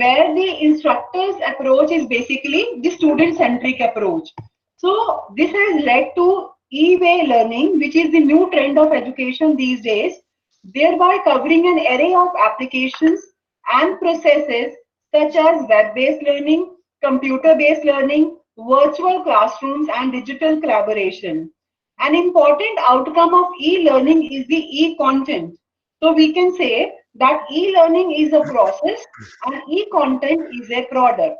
where the instructor's approach is basically the student-centric approach. So this has led to e-way learning, which is the new trend of education these days, thereby covering an array of applications and processes such as web-based learning, computer-based learning, virtual classrooms, and digital collaboration. An important outcome of e-learning is the e-content. So we can say that e-learning is a process and e-content is a product.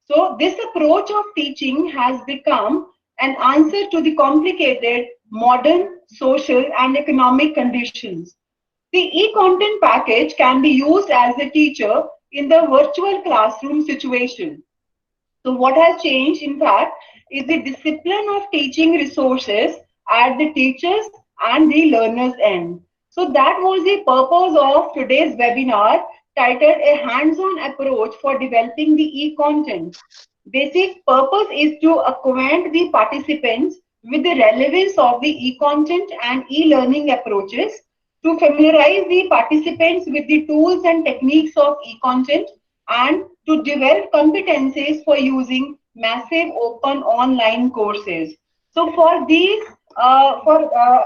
So this approach of teaching has become an answer to the complicated modern social and economic conditions. The e-content package can be used as a teacher in the virtual classroom situation. So what has changed, in fact, is the discipline of teaching resources at the teachers and the learners end. So that was the purpose of today's webinar titled A Hands-on Approach for Developing the E-Content. Basic purpose is to acquaint the participants with the relevance of the e-content and e-learning approaches, to familiarize the participants with the tools and techniques of e-content, and to develop competencies for using massive open online courses. So for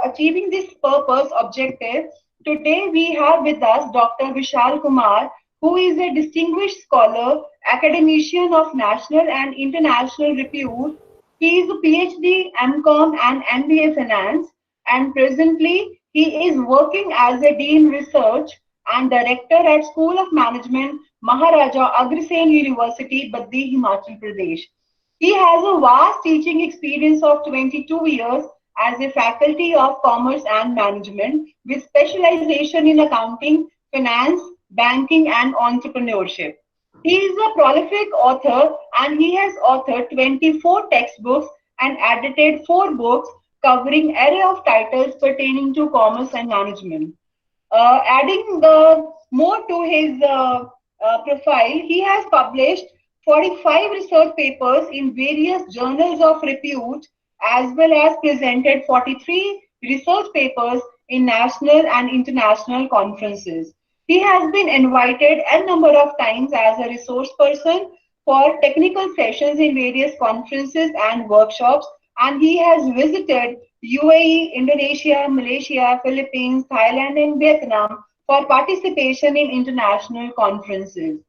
achieving this purpose objective, today we have with us Dr. Vishal Kumar, who is a distinguished scholar, academician of national and international repute. He is a PhD, MCom and MBA Finance, and presently he is working as a Dean Research and Director at School of Management, Maharaja Agrasen University, Baddi, Himachal Pradesh. He has a vast teaching experience of 22 years as a faculty of commerce and management with specialization in accounting, finance, banking, and entrepreneurship. He is a prolific author and he has authored 24 textbooks and edited 4 books covering array of titles pertaining to commerce and management. Adding more to his profile, he has published 45 research papers in various journals of repute, as well as presented 43 research papers in national and international conferences. He has been invited a number of times as a resource person for technical sessions in various conferences and workshops, and he has visited UAE, Indonesia, Malaysia, Philippines, Thailand, and Vietnam for participation in international conferences.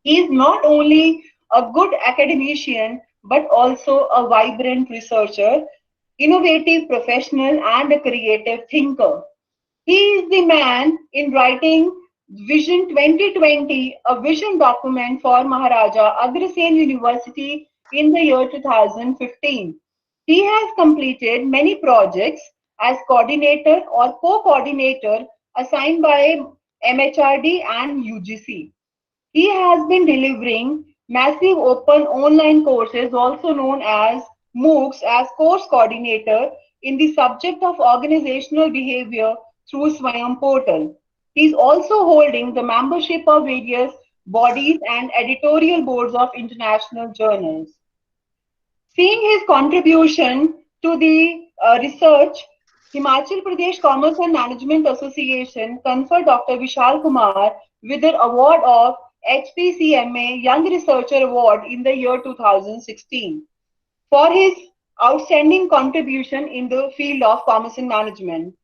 He is not only a good academician but also a vibrant researcher, innovative professional, and a creative thinker. He is the man in writing Vision 2020, a vision document for Maharaja Agrasen University in the year 2015. He has completed many projects as coordinator or co-coordinator assigned by MHRD and UGC. He has been delivering massive open online courses, also known as MOOCs, as course coordinator in the subject of organizational behavior through Swayam portal. He is also holding the membership of various bodies and editorial boards of international journals. Seeing his contribution to the research, Himachal Pradesh Commerce and Management Association conferred Dr. Vishal Kumar with the award of HPCMA Young Researcher Award in the year 2016 for his outstanding contribution in the field of commerce and management.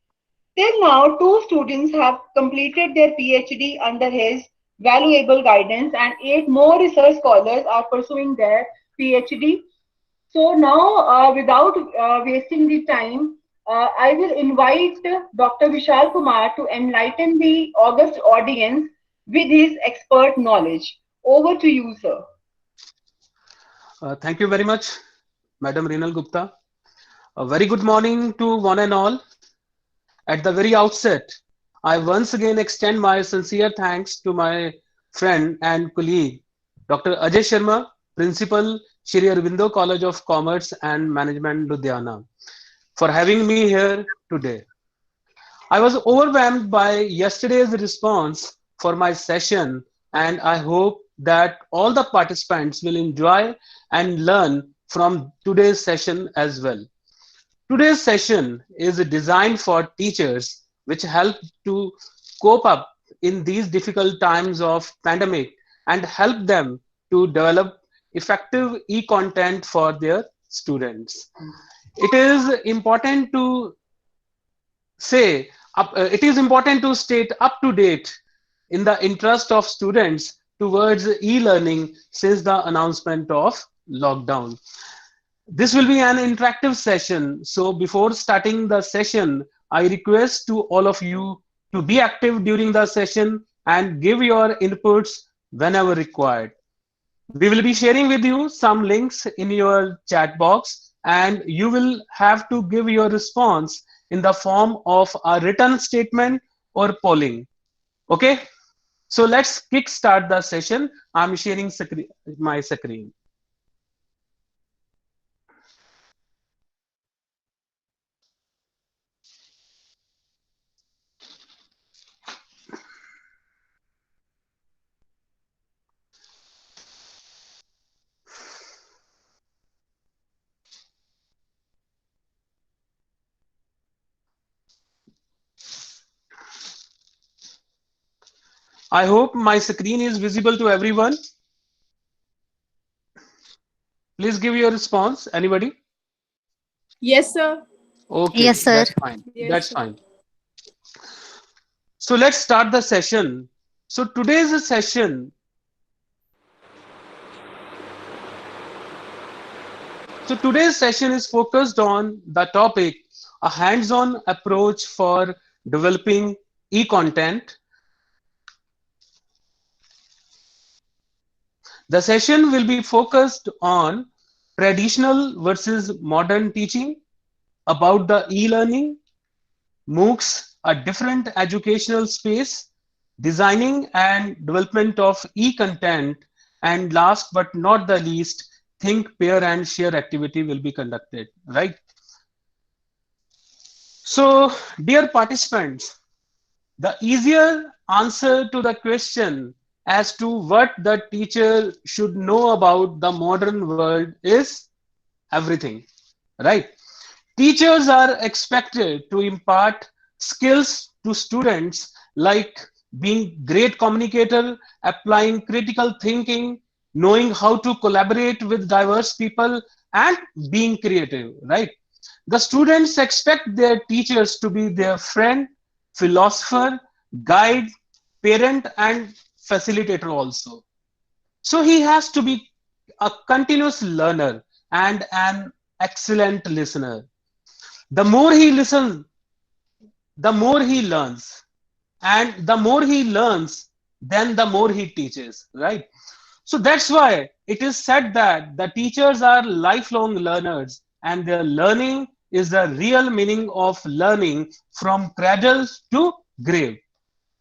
Till now, 2 students have completed their PhD under his valuable guidance, and 8 more research scholars are pursuing their PhD. So now, without wasting the time, I will invite Dr. Vishal Kumar to enlighten the august audience with his expert knowledge. Over to you, sir. Thank you very much, Madam Reenal Gupta. A very good morning to one and all. At the very outset, I once again extend my sincere thanks to my friend and colleague, Dr. Ajay Sharma, Principal, Shri Aurobindo College of Commerce and Management, Ludhiana, for having me here today. I was overwhelmed by yesterday's response for my session, and I hope that all the participants will enjoy and learn from today's session as well. Today's session is designed for teachers, which help to cope up in these difficult times of pandemic and help them to develop effective e-content for their students. It is important to it is important to state up to date in the interest of students towards e-learning since the announcement of lockdown. This will be an interactive session. So before starting the session, I request to all of you to be active during the session and give your inputs whenever required. We will be sharing with you some links in your chat box, and you will have to give your response in the form of a written statement or polling. Okay, so let's kick start the session. I'm sharing my screen. I hope my screen is visible to everyone. Please give your response. Anybody? Yes, sir. Okay, Yes, sir. that's fine. Yes, That's sir. fine. So let's start the session. So today's session, is focused on the topic, a hands-on approach for developing e-content. The session will be focused on traditional versus modern teaching, about the e-learning, MOOCs, a different educational space, designing and development of e-content, and last but not the least, think, pair, and share activity will be conducted, right? So, dear participants, the easier answer to the question as to what the teacher should know about the modern world is everything, right? Teachers are expected to impart skills to students like being great communicator, applying critical thinking, knowing how to collaborate with diverse people, and being creative, right? The students expect their teachers to be their friend, philosopher, guide, parent, and facilitator also. So he has to be a continuous learner and an excellent listener. The more he listens, the more he learns. And the more he learns, then the more he teaches, right? So that's why it is said that the teachers are lifelong learners and their learning is the real meaning of learning from cradle to grave.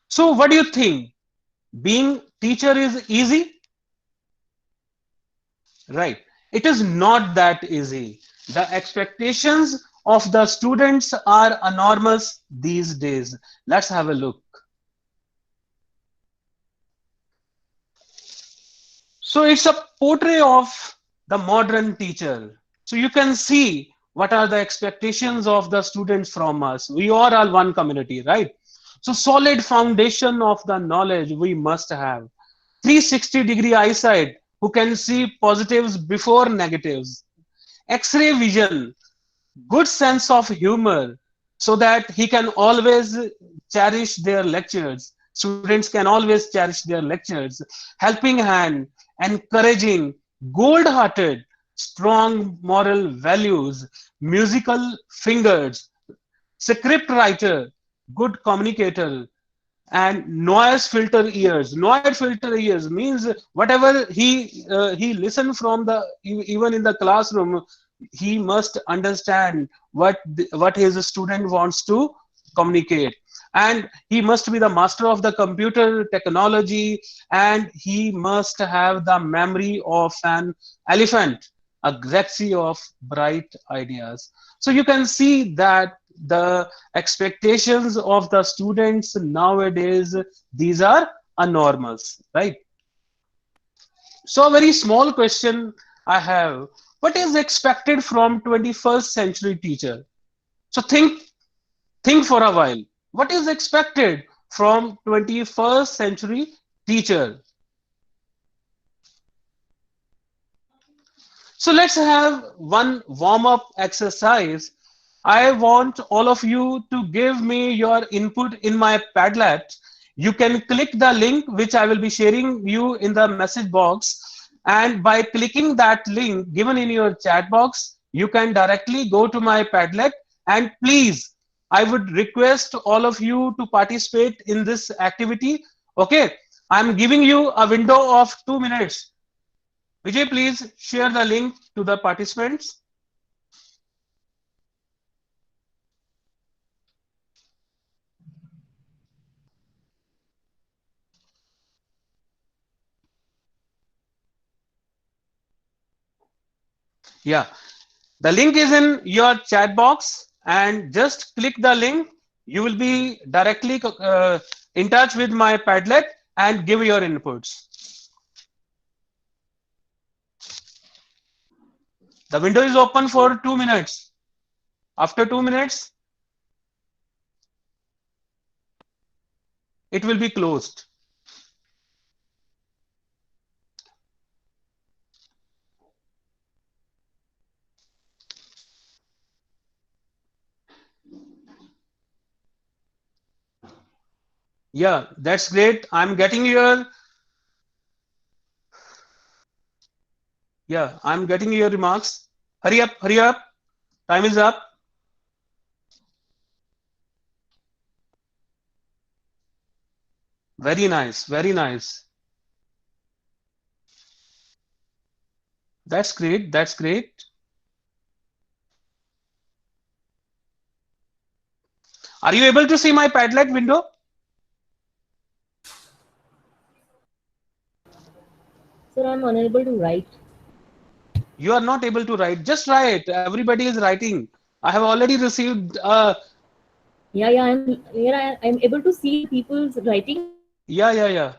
So what do you think? Being teacher is easy? Right. It is not that easy. The expectations of the students are enormous these days. Let's have a look. So it's a portrait of the modern teacher. So you can see what are the expectations of the students from us. We are all one community, right? So solid foundation of the knowledge we must have. 360-degree eyesight who can see positives before negatives. X-ray vision, good sense of humor so that he can always cherish their lectures. Students can always cherish their lectures. Helping hand, encouraging, gold hearted, strong moral values, musical fingers, script writer, good communicator, and noise filter ears. Noise filter ears means whatever he listen from the even in the classroom, he must understand what his student wants to communicate, and he must be the master of the computer technology, and he must have the memory of an elephant, a galaxy of bright ideas. So you can see that the expectations of the students nowadays, these are enormous, right? So a very small question I have, what is expected from 21st century teacher? So think for a while. What is expected from 21st century teacher? So let's have one warm-up exercise. I want all of you to give me your input in my Padlet. You can click the link which I will be sharing you in the message box. And by clicking that link given in your chat box, you can directly go to my Padlet. And please, I would request all of you to participate in this activity. Okay, I'm giving you a window of 2 minutes. Vijay, please share the link to the participants. Yeah, the link is in your chat box and just click the link. You will be directly in touch with my Padlet and give your inputs. The window is open for 2 minutes. After 2 minutes, it will be closed. Yeah, that's great. I'm getting your I'm getting your remarks. Hurry up, hurry up. Time is up. Very nice, very nice. That's great, that's great. Are you able to see my Padlet window? Sir, I'm unable to write. You are not able to write. Just write. Everybody is writing. I have already received. I'm able to see the people's writing. Yeah. Yeah.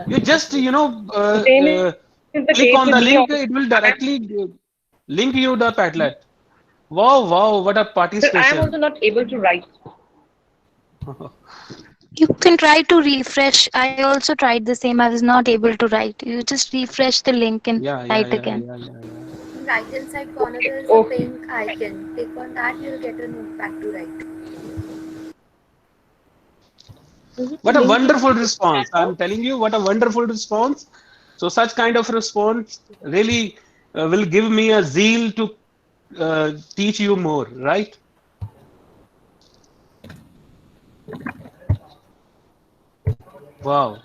You just Same is the click case on with the me link. also. It will directly link you the Padlet. Wow, what a Sir, I am also participation. not able to write. You can try to refresh. I also tried the same. I was not able to write. You just refresh the link and write again. In right hand side corner Okay. there is a pink icon. Click on that, you'll get a notepad to write. Is it the What a link in wonderful the response. chat I'm box? telling you, what a wonderful response. So such kind of response really will give me a zeal to teach you more, right? Wow.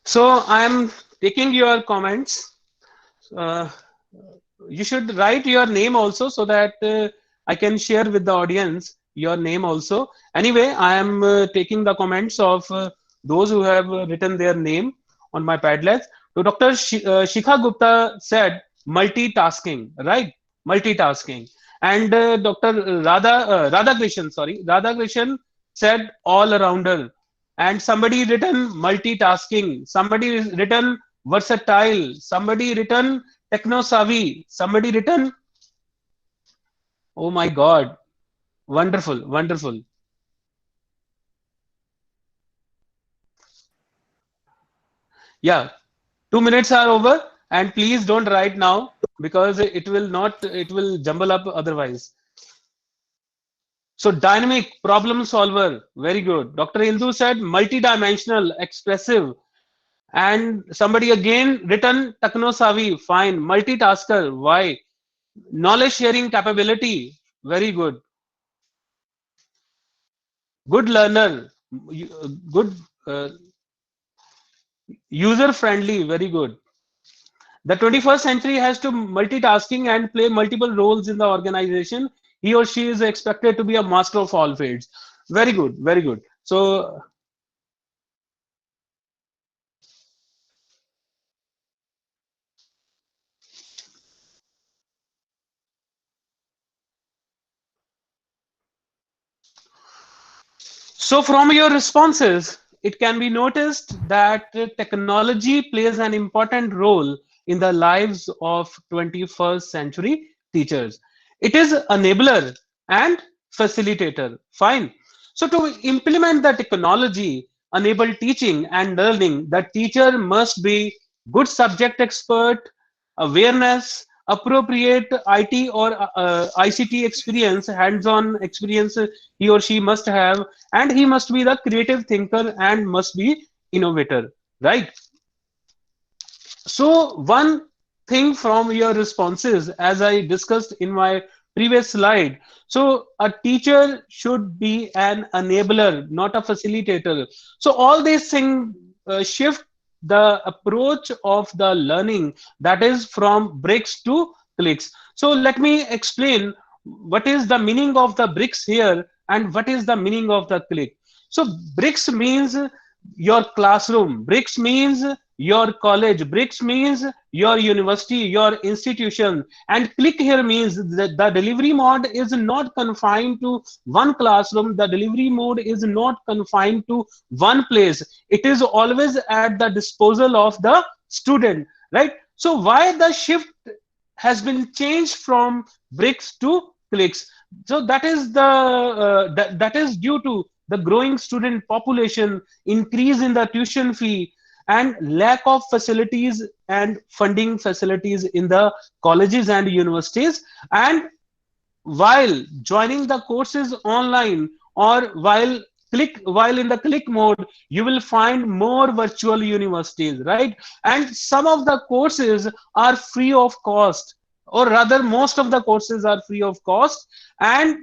So I'm taking your comments. Uh, you should write your name also so that I can share with the audience your name also. Anyway, I am taking the comments of those who have written their name on my Padlet. So Dr. Shikha Gupta said multitasking, right? Multitasking. And Dr. Radha Krishan said all arounder. And somebody written multitasking. Somebody written versatile. Somebody written techno savvy. Somebody written, oh my God, wonderful. Yeah, 2 minutes are over, and please don't write now because it will jumble up otherwise. So dynamic problem solver, very good. Dr. Hindu said multidimensional, expressive, and somebody again written techno savvy, fine. Multitasker, why? Knowledge sharing capability, very good. Good learner, good user friendly, very good. The 21st century has to multitasking and play multiple roles in the organization. He or she is expected to be a master of all fields. Very good. So from your responses, it can be noticed that technology plays an important role in the lives of 21st century teachers. It is enabler and facilitator. Fine. So to implement the technology enable teaching and learning, the teacher must be good subject expert, awareness, appropriate IT or ICT experience, hands-on experience he or she must have, and he must be the creative thinker and must be innovator, right? So one thing from your responses, as I discussed in my previous slide, so a teacher should be an enabler, not a facilitator. So all these things shift the approach of the learning, that is from bricks to clicks. So let me explain what is the meaning of the bricks here and what is the meaning of the click. So bricks means your classroom, bricks means your college, bricks means your university, your institution, and click here means that the delivery mode is not confined to one classroom, the delivery mode is not confined to one place, it is always at the disposal of the student, right? So why the shift has been changed from bricks to clicks? So that is the that is due to the growing student population, increase in the tuition fee, and lack of facilities and funding facilities in the colleges and universities. And while joining the courses online or while in the click mode, you will find more virtual universities, right? And some of the courses are free of cost, or rather most of the courses are free of cost. And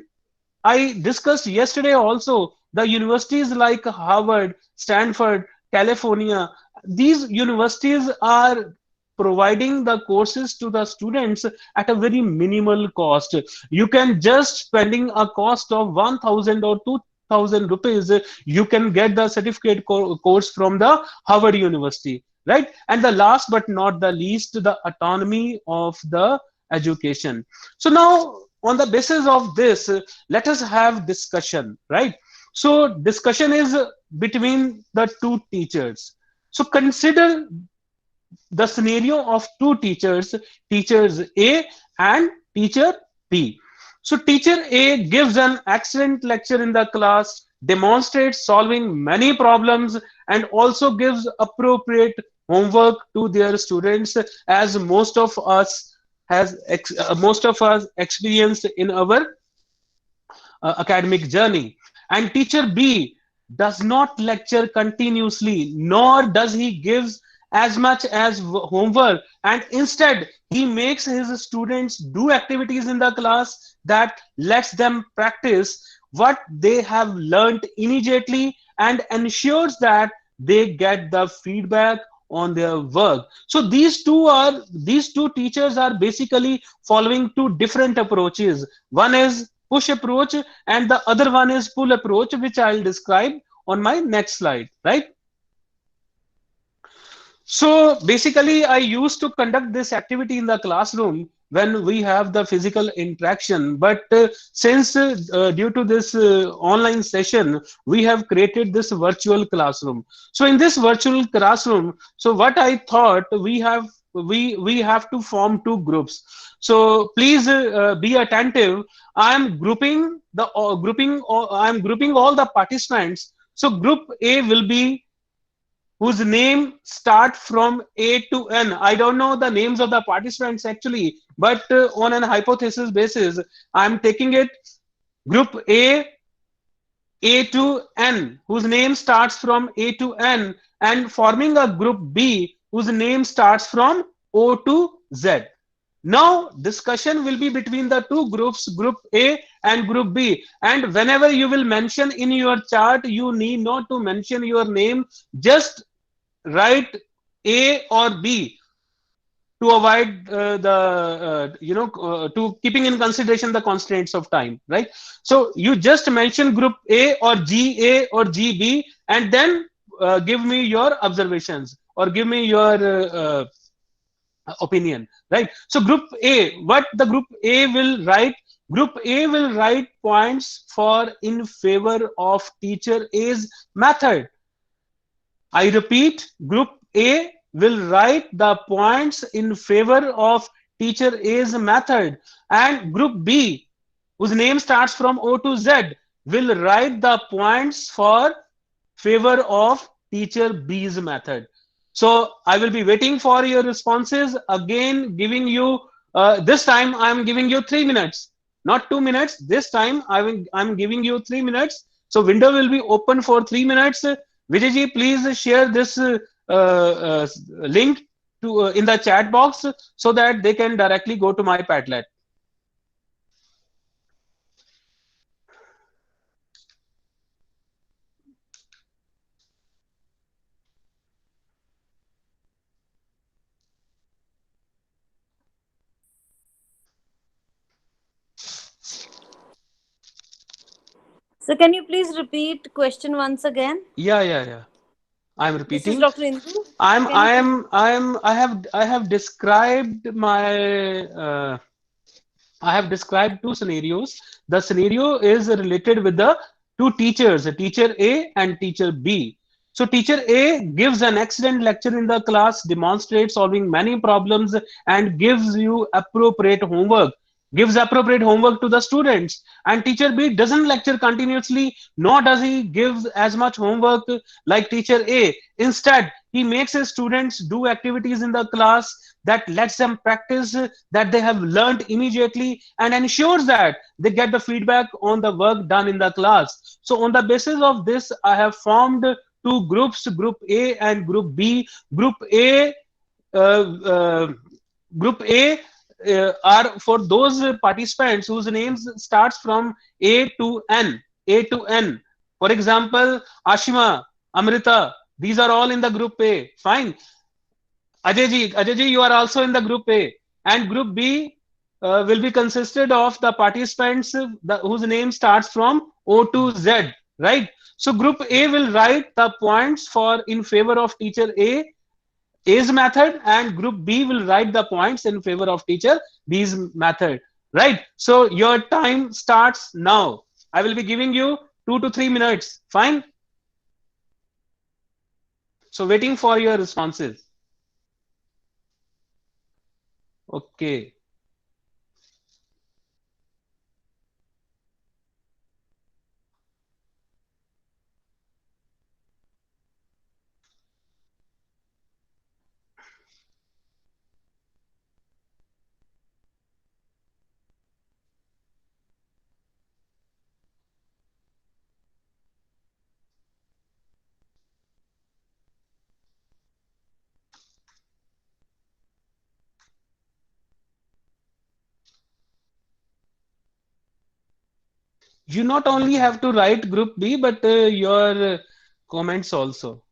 I discussed yesterday also the universities like Harvard, Stanford, California. These universities are providing the courses to the students at a very minimal cost. You can just spending a cost of 1,000 or 2,000 rupees, you can get the certificate course from the Harvard University, right? And the last but not the least, the autonomy of the education. So now on the basis of this, let us have discussion, right? So discussion is between the two teachers. So consider the scenario of two teachers, teachers A and teacher B. So teacher A gives an excellent lecture in the class, demonstrates solving many problems, and also gives appropriate homework to their students, as most of us experienced in our academic journey. And teacher B does not lecture continuously, nor does he gives as much as homework, and instead he makes his students do activities in the class that lets them practice what they have learned immediately and ensures that they get the feedback on their work. So these two teachers are basically following two different approaches. One is push approach and the other one is pull approach, which I'll describe on my next slide, right? So basically, I used to conduct this activity in the classroom when we have the physical interaction. But since due to this online session, we have created this virtual classroom. So in this virtual classroom, so what I thought, we have to form two groups. So please be attentive. I am grouping all the participants. So group A will be whose name start from A to N. I don't know the names of the participants actually, but on an hypothesis basis, I'm taking it group A to N, whose name starts from A to N, and forming a group B, whose name starts from O to Z. Now discussion will be between the two groups, group A and group B. And whenever you will mention in your chart, you need not to mention your name, just write A or B to avoid to keeping in consideration the constraints of time, right? So you just mention group A or GA or GB, and then give me your observations or give me your opinion, right? So group A, what the group A will write? Group A will write points for in favor of teacher A's method. I repeat, group A will write the points in favor of teacher A's method, and group B, whose name starts from O to Z, will write the points for favor of teacher B's method. So I will be waiting for your responses. Again, giving you this time I am giving you 3 minutes, not 2 minutes. This time I'm giving you 3 minutes. So window will be open for 3 minutes. Vijayji, please share this link to in the chat box so that they can directly go to my Padlet. So can you please repeat question once again? Yeah. I'm This is repeating. Dr. Indu. I have described I have described two scenarios. The scenario is related with the two teachers, teacher A and teacher B. So teacher A gives an excellent lecture in the class, demonstrates solving many problems, and gives you appropriate homework. Gives appropriate homework to the students. And teacher B doesn't lecture continuously, nor does he give as much homework like teacher A. Instead, he makes his students do activities in the class that lets them practice that they have learned immediately and ensures that they get the feedback on the work done in the class. So on the basis of this, I have formed two groups, group A and group B. Group A uh, group A are for those participants whose names starts from A to N. A to N. For example, Ashima, Amrita, these are all in the group A. Fine. Ajay ji, you are also in the group A. And group B will be consisted of the participants whose name starts from O to Z, right? So group A will write the points for in favor of teacher A's method, and group B will write the points in favor of teacher B's method, right? So your time starts now. I will be giving you 2 to 3 minutes. Fine. So waiting for your responses. Okay. You not only have to write group B, but your comments also.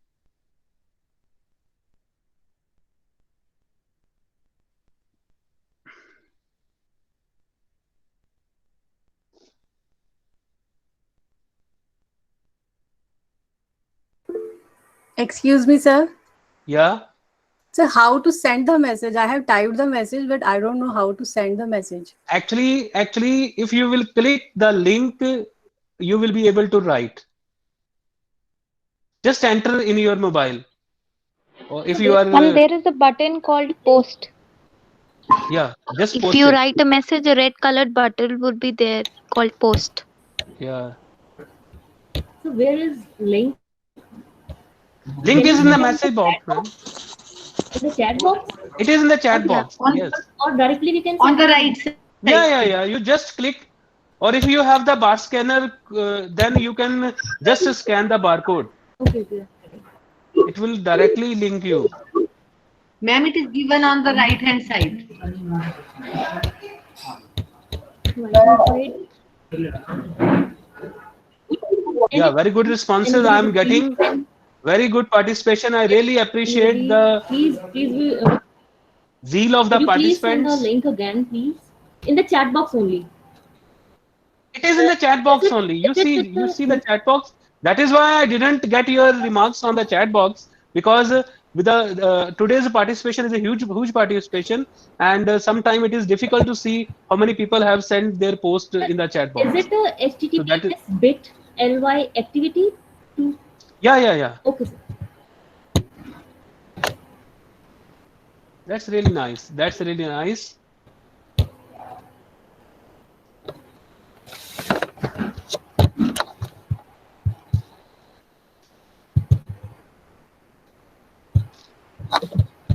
Excuse me, sir. Yeah. So how to send the message? I have typed the message, but I don't know how to send the message. Actually, if you will click the link, you will be able to write. Just enter in your mobile. Or if you are, And there is a button called post. yeah, just If post you it. write a message, a red colored button would be there called post. Yeah. So where is link? Link Can is you in the send message box, man. in the chat box? It is in the chat Yeah, box. Yes. or directly we can On send the it. right side. Yeah. You just click, or if you have the bar scanner, then you can just scan the barcode. Okay. It will directly link you. Ma'am, it is given on the right hand side. Yeah, very good responses I am getting. Very good participation. I really appreciate the Please, zeal of the could you please send the participants. link again, please? In the chat box only. It is in the chat box only. You see the chat box. That is why I didn't get your remarks on the chat box, because with the today's participation is a huge participation, and sometime it is difficult to see how many people have sent their post in the chat box. Is it a So that is, HTTPS bit ly activity? yeah. Okay, sir. That's really nice.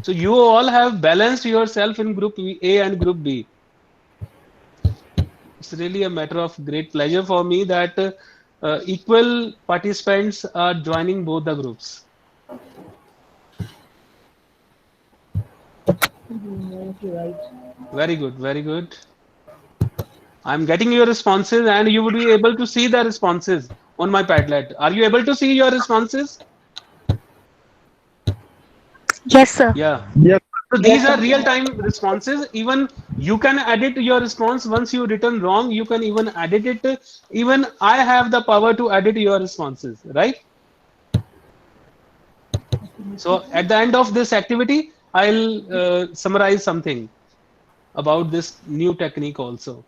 So you all have balanced yourself in group A and group B. It's really a matter of great pleasure for me that equal participants are joining both the groups. Very good, very good. I'm getting your responses, and you would be able to see the responses on my Padlet. Are you able to see your responses? Yes, sir. Yeah. Yes. So these are real-time responses. Even you can edit your response once you written wrong. You can even edit it. Even I have the power to edit your responses, right? So at the end of this activity, I'll summarize something about this new technique also.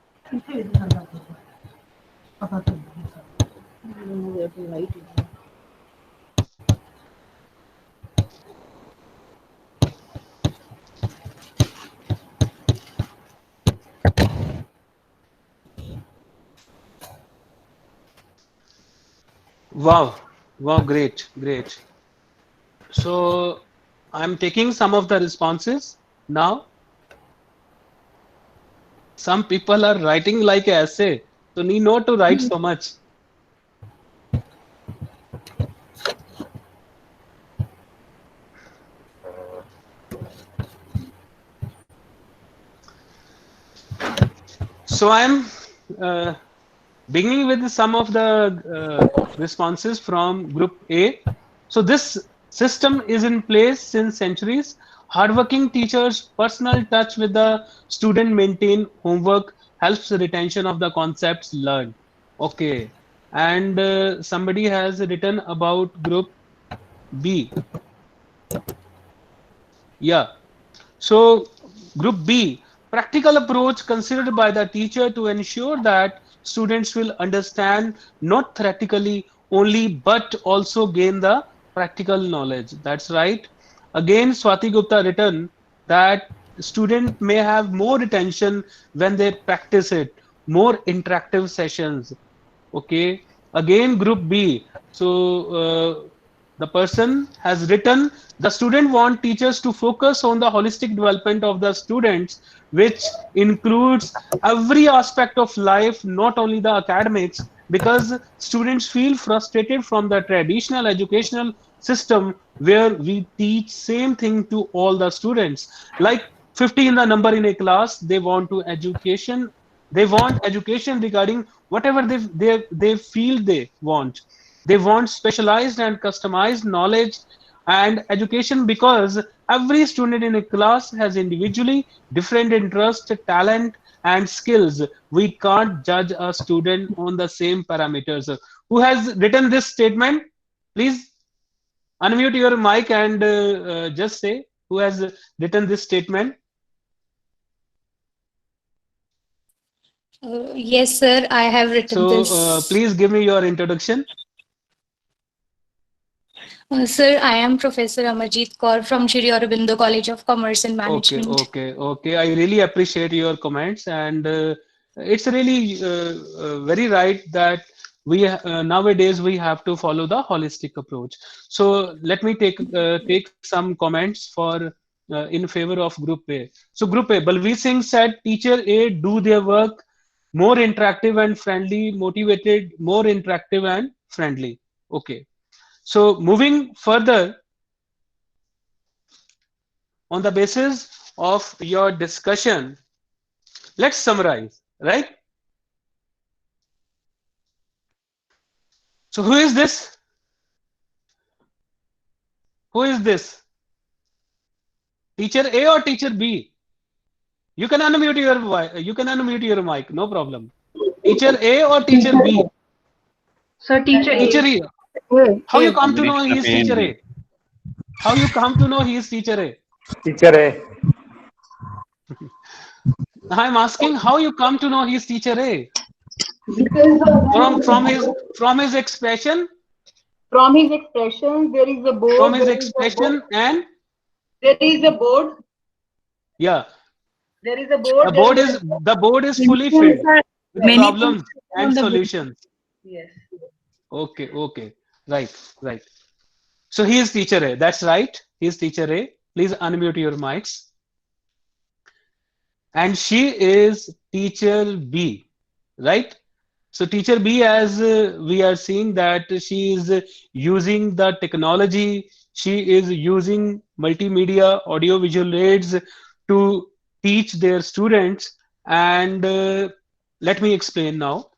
Wow, wow, great, great. So I'm taking some of the responses now. Some people are writing like an essay, so need not to write so much. So I'm beginning with some of the responses from group A. So this system is in place since centuries. Hardworking teachers, personal touch with the student, maintain homework, helps retention of the concepts learned. Okay. And somebody has written about group B. Yeah. So group B, practical approach considered by the teacher to ensure that students will understand not theoretically only but also gain the practical knowledge. That's right. Again, Swati Gupta written that student may have more retention when they practice it, more interactive sessions. Okay. Again, group B. So the person has written the student want teachers to focus on the holistic development of the students, which includes every aspect of life, not only the academics, because students feel frustrated from the traditional educational system where we teach same thing to all the students. Like 50 in the number in a class, they want education regarding whatever they feel they want. They want specialized and customized knowledge and education because every student in a class has individually different interest, talent, and skills. We can't judge a student on the same parameters. Who has written this statement? Please unmute your mic and just say who has written this statement. Yes, sir, I have written So this. please give me your introduction. Sir, I am Professor Amarjeet Kaur from Shri Aurobindo College of Commerce and Okay, Management. okay. I really appreciate your comments, and it's really very right that we nowadays we have to follow the holistic approach. So let me take some comments for in favor of Group A. So Group A, Balveer Singh said, Teacher A do their work more interactive and friendly, motivated, more interactive and friendly. Okay. So moving further, on the basis of your discussion, let's summarize, right? So who is this? Who is this? Teacher A or teacher B? You can unmute your mic, no problem. Teacher A or teacher B? So teacher Teacher A. A. How you come to know Combination he of is A and teacher B. A? How you come to know he is teacher A? Teacher A. I'm asking how you come to know he is teacher A? Because From his expression, from his expressions, there is a from board. his expression, and There is a board. yeah, There is a board. the board is fully filled with Many problems and solutions. Yes. Okay, right. So he is teacher A. That's right. He is teacher A. Please unmute your mics. And she is teacher B, right? So teacher B, as we are seeing that she is using the technology, she is using multimedia audio visual aids to teach their students. And let me explain now.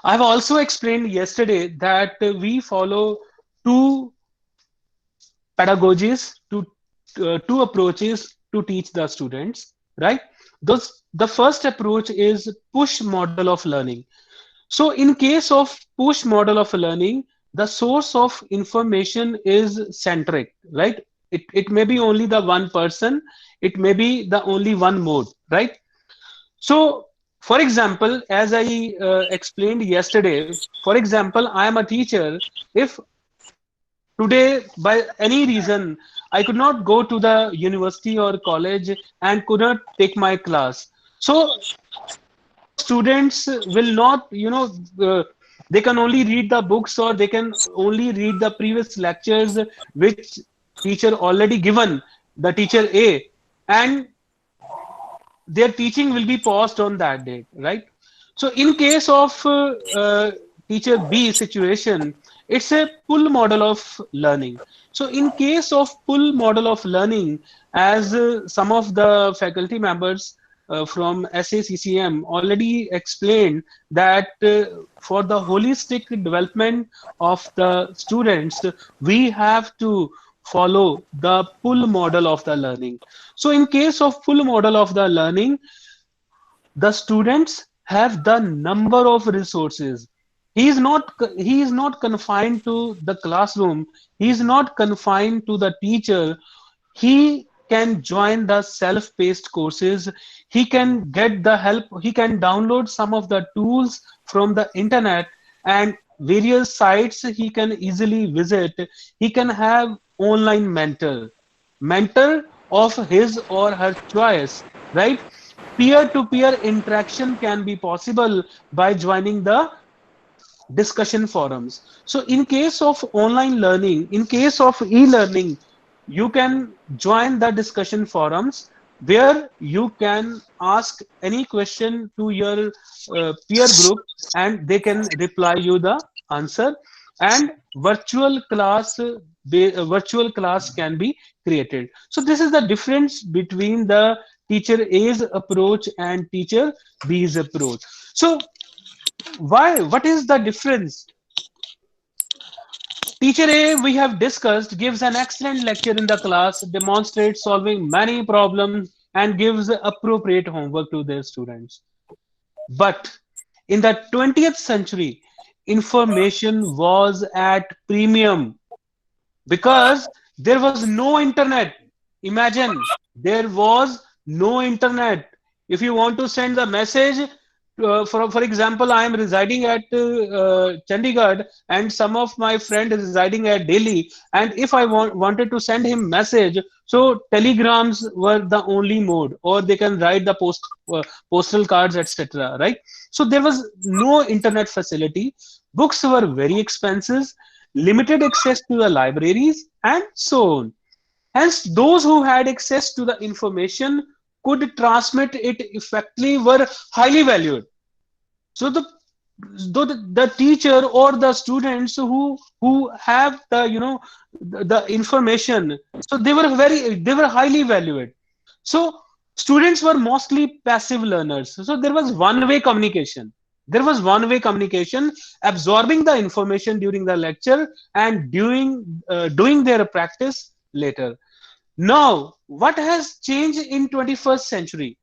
I've also explained yesterday that we follow two pedagogies, two approaches to teach the students, right? The first approach is push model of learning. So in case of push model of learning, the source of information is centric, right? It may be only the one person, it may be the only one mode, right? So for example, as I explained yesterday, for example, I am a teacher. If today, by any reason, I could not go to the university or college and could not take my class. So students will not, they can only read the books, or they can only read the previous lectures which teacher already given, the teacher A, and their teaching will be paused on that date, right? So in case of teacher B situation, it's a pull model of learning. So in case of pull model of learning, as some of the faculty members from SACCM already explained, that for the holistic development of the students, we have to follow the pull model of the learning. So in case of pull model of the learning, the students have the number of resources. He is not confined to the classroom. He is not confined to the teacher. He can join the self-paced courses. He can get the help. He can download some of the tools from the internet and various sites he can easily visit. He can have online mentor of his or her choice, right? Peer-to-peer interaction can be possible by joining the discussion forums. So in case of online learning, in case of e-learning, you can join the discussion forums where you can ask any question to your peer group and they can reply you the answer, and virtual class can be created. So this is the difference between the teacher A's approach and teacher B's approach. So what is the difference? Teacher A, we have discussed, gives an excellent lecture in the class, demonstrates solving many problems, and gives appropriate homework to their students. But in the 20th century, information was at premium because there was no internet. Imagine, there was no internet. If you want to send the message, for example, I am residing at Chandigarh and some of my friend is residing at Delhi, and if I wanted to send him message, so telegrams were the only mode, or they can write the postal cards, etc., right? So there was no internet facility. Books were very expensive, limited access to the libraries, and so on. Hence, those who had access to the information could transmit it effectively were highly valued. So the teacher or the students who have the information, so they were highly valued. So students were mostly passive learners. So there was one-way communication. There was one-way communication, absorbing the information during the lecture and doing their practice later. Now, what has changed in 21st century?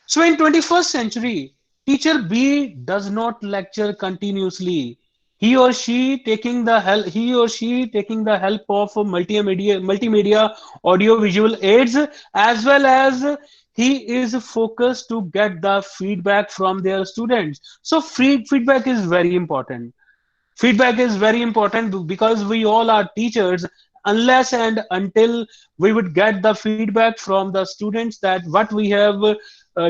So in 21st century, teacher B does not lecture continuously. He or she taking the help of multimedia audio visual aids, as well as he is focused to get the feedback from their students. So feedback is very important. Feedback is very important because we all are teachers. Unless and until we would get the feedback from the students that what we have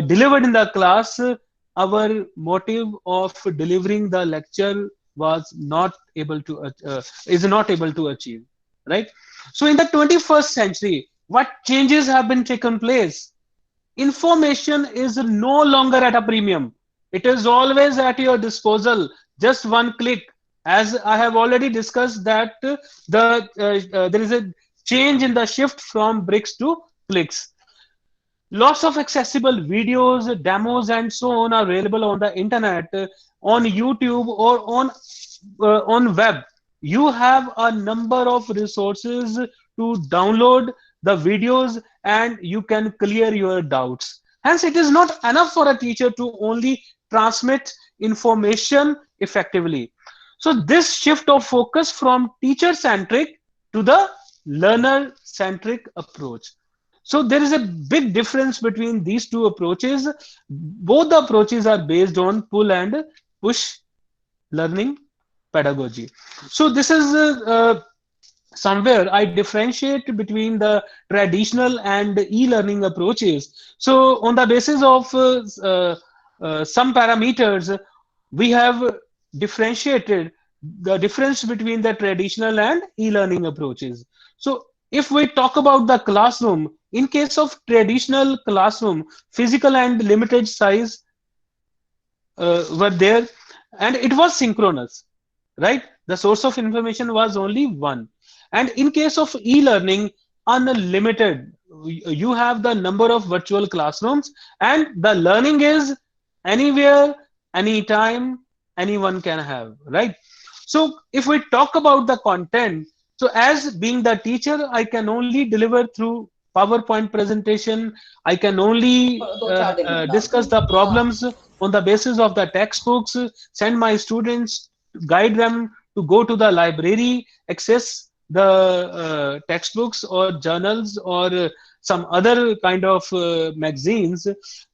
delivered in the class, our motive of delivering the lecture was not able to is not able to achieve, right? So in the 21st century, what changes have been taken place? Information is no longer at a premium. It is always at your disposal, just one click. As I have already discussed that there is a change in the shift from bricks to clicks. Lots of accessible videos, demos, and so on are available on the internet, on YouTube or on web. You have a number of resources to download the videos, and you can clear your doubts. Hence, it is not enough for a teacher to only transmit information effectively. So this shift of focus from teacher centric to the learner centric approach. So there is a big difference between these two approaches. Both the approaches are based on pull and push learning pedagogy. So this is somewhere I differentiate between the traditional and e-learning approaches. So on the basis of some parameters, we have differentiated the difference between the traditional and e-learning approaches. So if we talk about the classroom, in case of traditional classroom, physical and limited size were there, and it was synchronous, right? The source of information was only one. And in case of e-learning, unlimited. You have the number of virtual classrooms, and the learning is anywhere, anytime, anyone can have, right? So if we talk about the content, so as being the teacher, I can only deliver through PowerPoint presentation. I can only discuss the problems on the basis of the textbooks, send my students, guide them to go to the library, access the textbooks or journals or some other kind of magazines.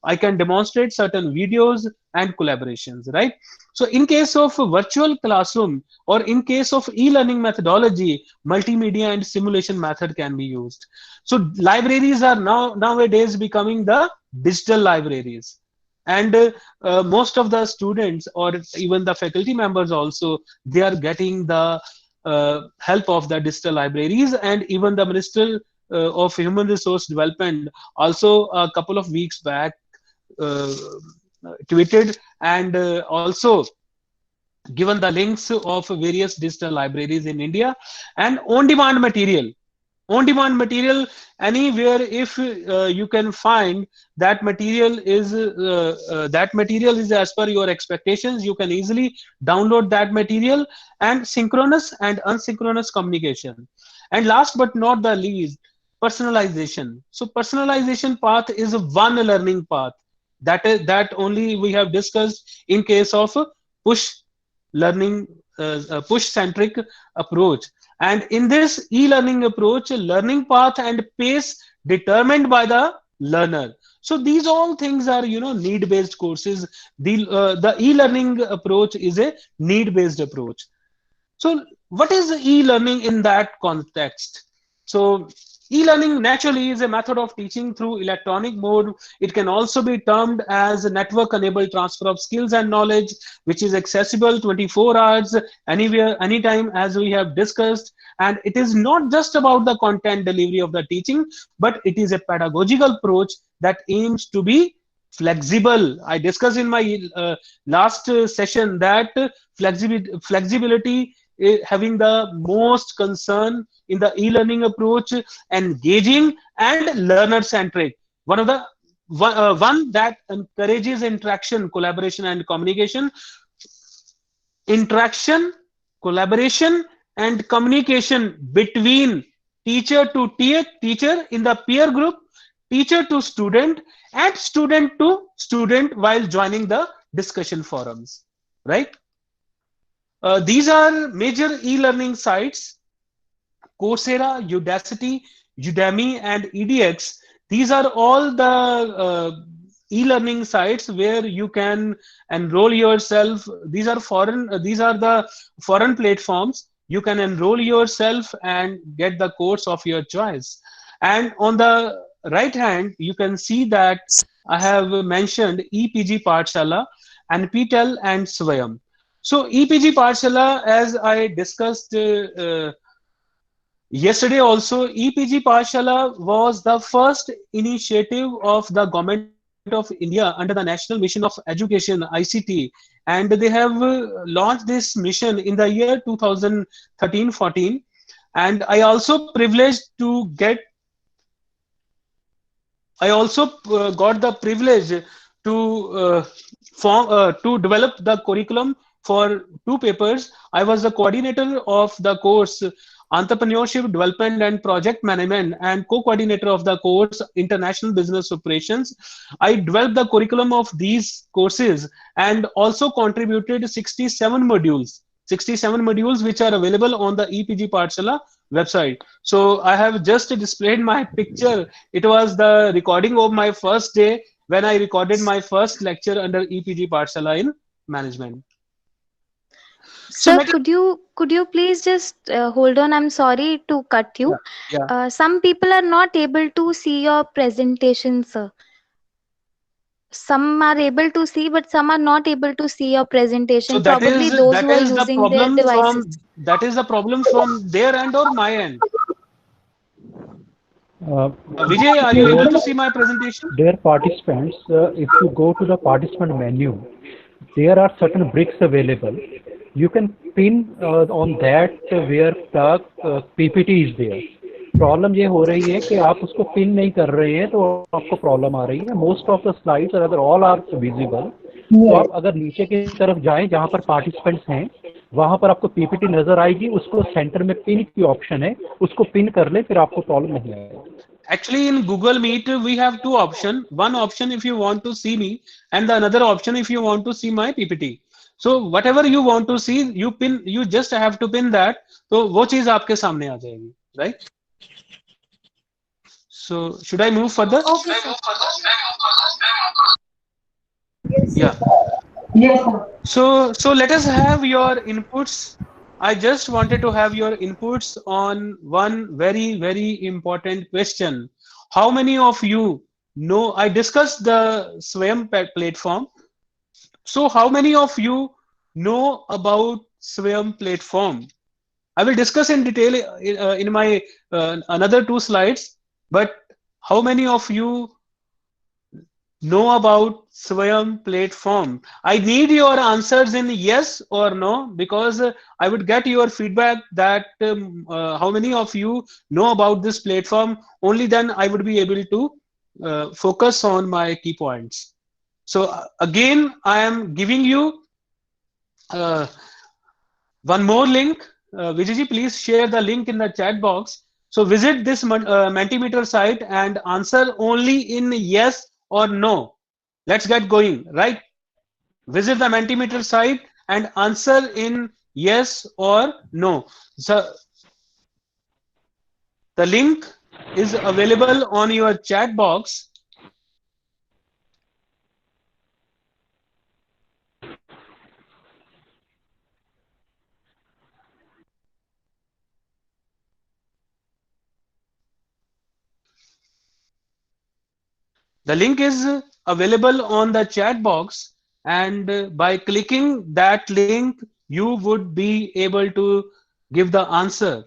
I can demonstrate certain videos and collaborations, right? So in case of virtual classroom or in case of e-learning methodology, multimedia and simulation method can be used. So libraries are nowadays becoming the digital libraries. And most of the students or even the faculty members also, they are getting the help of the digital libraries. And even the Minister of Human Resource Development also a couple of weeks back tweeted and also given the links of various digital libraries in India. And on-demand material anywhere, if you can find that material is as per your expectations, you can easily download that material. And synchronous and asynchronous communication, and last but not the least, personalization. So personalization path is one learning path that only we have discussed in case of push learning, push centric approach. And in this e-learning approach, learning path and pace determined by the learner. So these all things are, need-based courses. The e-learning approach is a need-based approach. So what is e-learning in that context? So e-learning naturally is a method of teaching through electronic mode. It can also be termed as a network-enabled transfer of skills and knowledge, which is accessible 24 hours, anywhere, anytime, as we have discussed. And it is not just about the content delivery of the teaching, but it is a pedagogical approach that aims to be flexible. I discussed in my last session that flexibility having the most concern in the e-learning approach, engaging and learner-centric. One that encourages interaction, collaboration, and communication. Interaction, collaboration, and communication between teacher to teacher in the peer group, teacher to student, and student to student while joining the discussion forums, right? These are major e-learning sites: Coursera, Udacity, Udemy, and edX. These are all the e-learning sites where you can enroll yourself. These are the foreign platforms. You can enroll yourself and get the course of your choice. And on the right hand, you can see that I have mentioned EPG Pathshala, NPTEL, and Swayam. So EPG Pathshala, as I discussed yesterday also, EPG Pathshala was the first initiative of the Government of India under the National Mission of Education (ICT), and they have launched this mission in the year 2013-14. And I also got the privilege to to develop the curriculum for two papers. I was the coordinator of the course Entrepreneurship Development and Project Management, and co-coordinator of the course International Business Operations. I developed the curriculum of these courses and also contributed 67 modules which are available on the EPG Pathshala website. So I have just displayed my picture. It was the recording of my first day when I recorded my first lecture under EPG Pathshala in management. So Sir, let us, could you please just hold on? I'm sorry to cut you. yeah. Some people are not able to see your presentation, sir. Some are able to see, but some are not able to see your So presentation. Probably those who are using their devices. that is the problem from their end or my end. Uh, Vijay, are you able to see my presentation? Dear participants, if you go to the participant menu, there are certain bricks available. You can pin on that where the PPT is there. Problem ये हो रही है कि आप उसको pin नहीं कर रहे हैं तो आपको प्रॉब्लम आ रही है. मोस्ट ऑफ द स्लाइड्स अगर ऑल आर विजिबल, तो आप अगर नीचे की तरफ जाएं जहां पर पार्टिसिपेंट्स हैं वहां पर आपको पीपीटी नजर आएगी. उसको सेंटर में पिन की ऑप्शन है, उसको पिन कर ले, फिर आपको प्रॉब्लम नहीं आएगी. Actually, in Google Meet, we have two options. One option if you want to see me, and the another option if you want to see my PPT. So whatever you want to see, you just have to pin that. तो वो चीज आपके सामने आ जाएगी, right? So should I move further? Okay, sir. Yeah. Yes, sir. So let us have your inputs. I just wanted to have your inputs on one very important question. How many of you know? I discussed the Swayam platform. So how many of you know about Swayam platform? I will discuss in detail in my another two slides. But how many of you know about Swayam platform? I need your answers in yes or no, because I would get your feedback that how many of you know about this platform. Only then I would be able to focus on my key points. So again, I am giving you one more link. Vijay, please share the link in the chat box. So visit this Mentimeter site and answer only in yes or no. Let's get going, right? Visit the Mentimeter site and answer in yes or no. So the link is available on your chat box. The link is available on the chat box, and by clicking that link, you would be able to give the answer.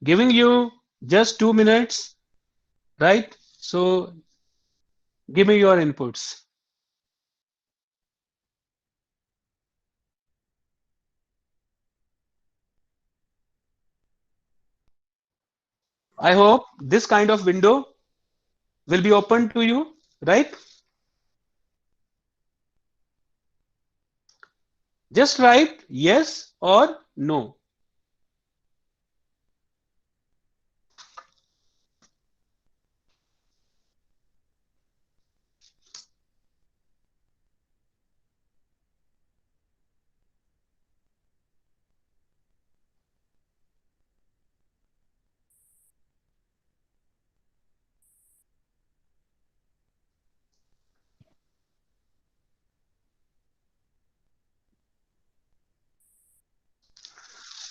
Giving you just 2 minutes, right? So give me your inputs. I hope this kind of window will be open to you, right? Just write yes or no.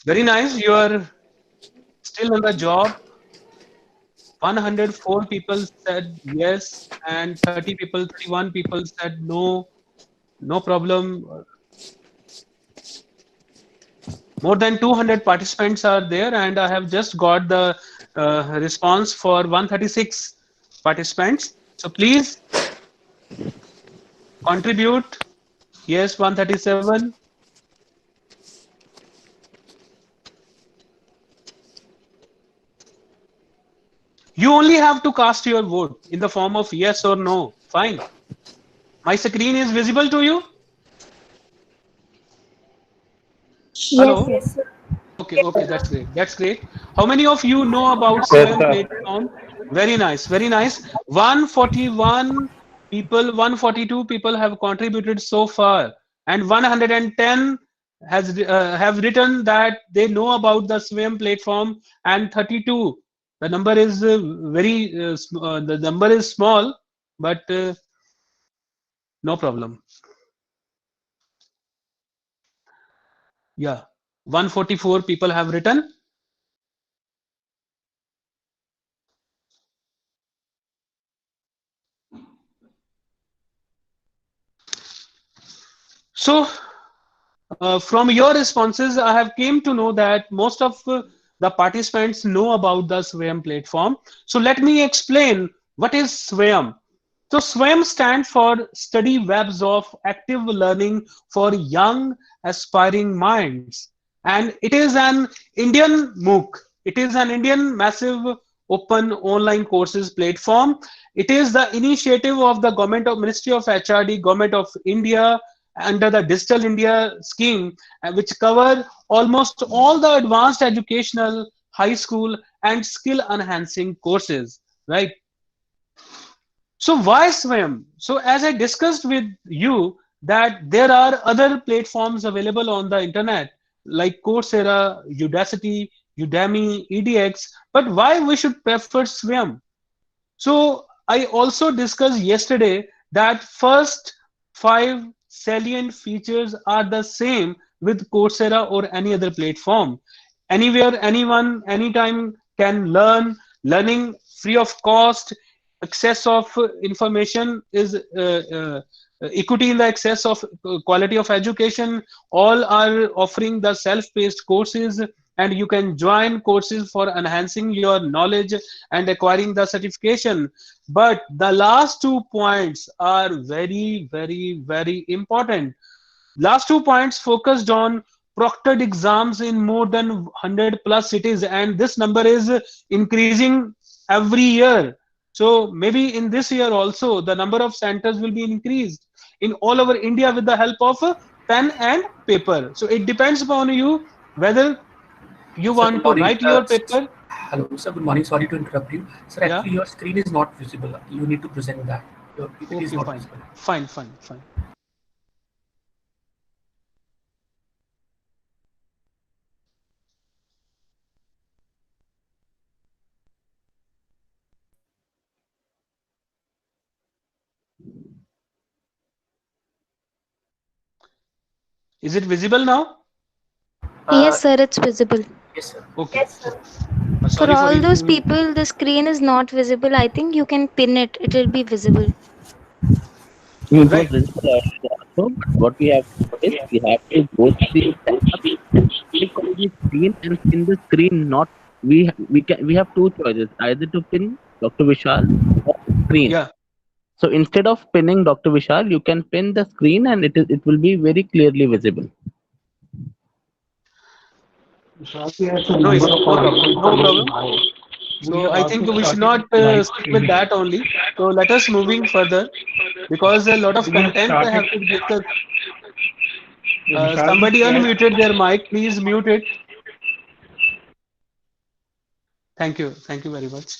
Very nice. You are still on the job. 104 people said yes, and 31 people said no, no problem. More than 200 participants are there, and I have just got the response for 136 participants. So please contribute. Yes, 137. You only have to cast your vote in the form of yes or no. Fine. My screen is visible to you? Hello? Yes. Okay, okay, that's great. That's great. How many of you know about Yes, Swayam sir. platform? Very nice, very nice. 141 people, 142 people have contributed so far, and 110 have written that they know about the Swayam platform, and 32. The number is the number is small, but no problem. Yeah, 144 people have written. So from your responses, I have came to know that most of the participants know about the Swayam platform. So let me explain what is Swayam. So Swayam stands for Study Webs of Active Learning for Young Aspiring Minds. And it is an Indian MOOC. It is an Indian massive open online courses platform. It is the initiative of the Government of Ministry of HRD, Government of India, under the Digital India scheme, which cover almost all the advanced educational, high school, and skill enhancing courses, right? So why Swayam? So as I discussed with you that there are other platforms available on the internet like Coursera, Udacity, Udemy, EDX, but why we should prefer Swayam? So I also discussed yesterday that first 5 salient features are the same with Coursera or any other platform. Anywhere, anyone, anytime can learn, learning free of cost, access of information is equity in the access of quality of education. All are offering the self-paced courses, and you can join courses for enhancing your knowledge and acquiring the certification. But the last 2 points are very, very, very important. Last 2 points focused on proctored exams in more than 100 plus cities, and this number is increasing every year. So maybe in this year also the number of centers will be increased in all over India with the help of a pen and paper. So it depends upon you whether you Sir, good want to morning. write your paper. Hello, sir. Good morning. Sorry to interrupt you. Sir, Yeah. actually, your screen is not visible. You need to present that. Your PPT is Okay, not fine, visible. fine, fine, fine. Is it visible now? Yes, sir, it's visible. Yes, sir. Okay. Yes, sir. For Sorry for all those you. people, the screen is not visible. I think you can pin it. It will be visible. It was Right. visible earlier also, but what we have to do is we have to go to the setup and click on the screen and pin the screen. Not we have two choices, either to pin Dr. Vishal or the screen. Yeah. So instead of pinning Dr. Vishal, you can pin the screen and it will be very clearly visible. No issue. No problem. No problem. So I think we should not stick with that only. So let us moving further because a lot of content I have to discuss. Somebody unmuted their mic. Please mute it. Thank you. Thank you very much.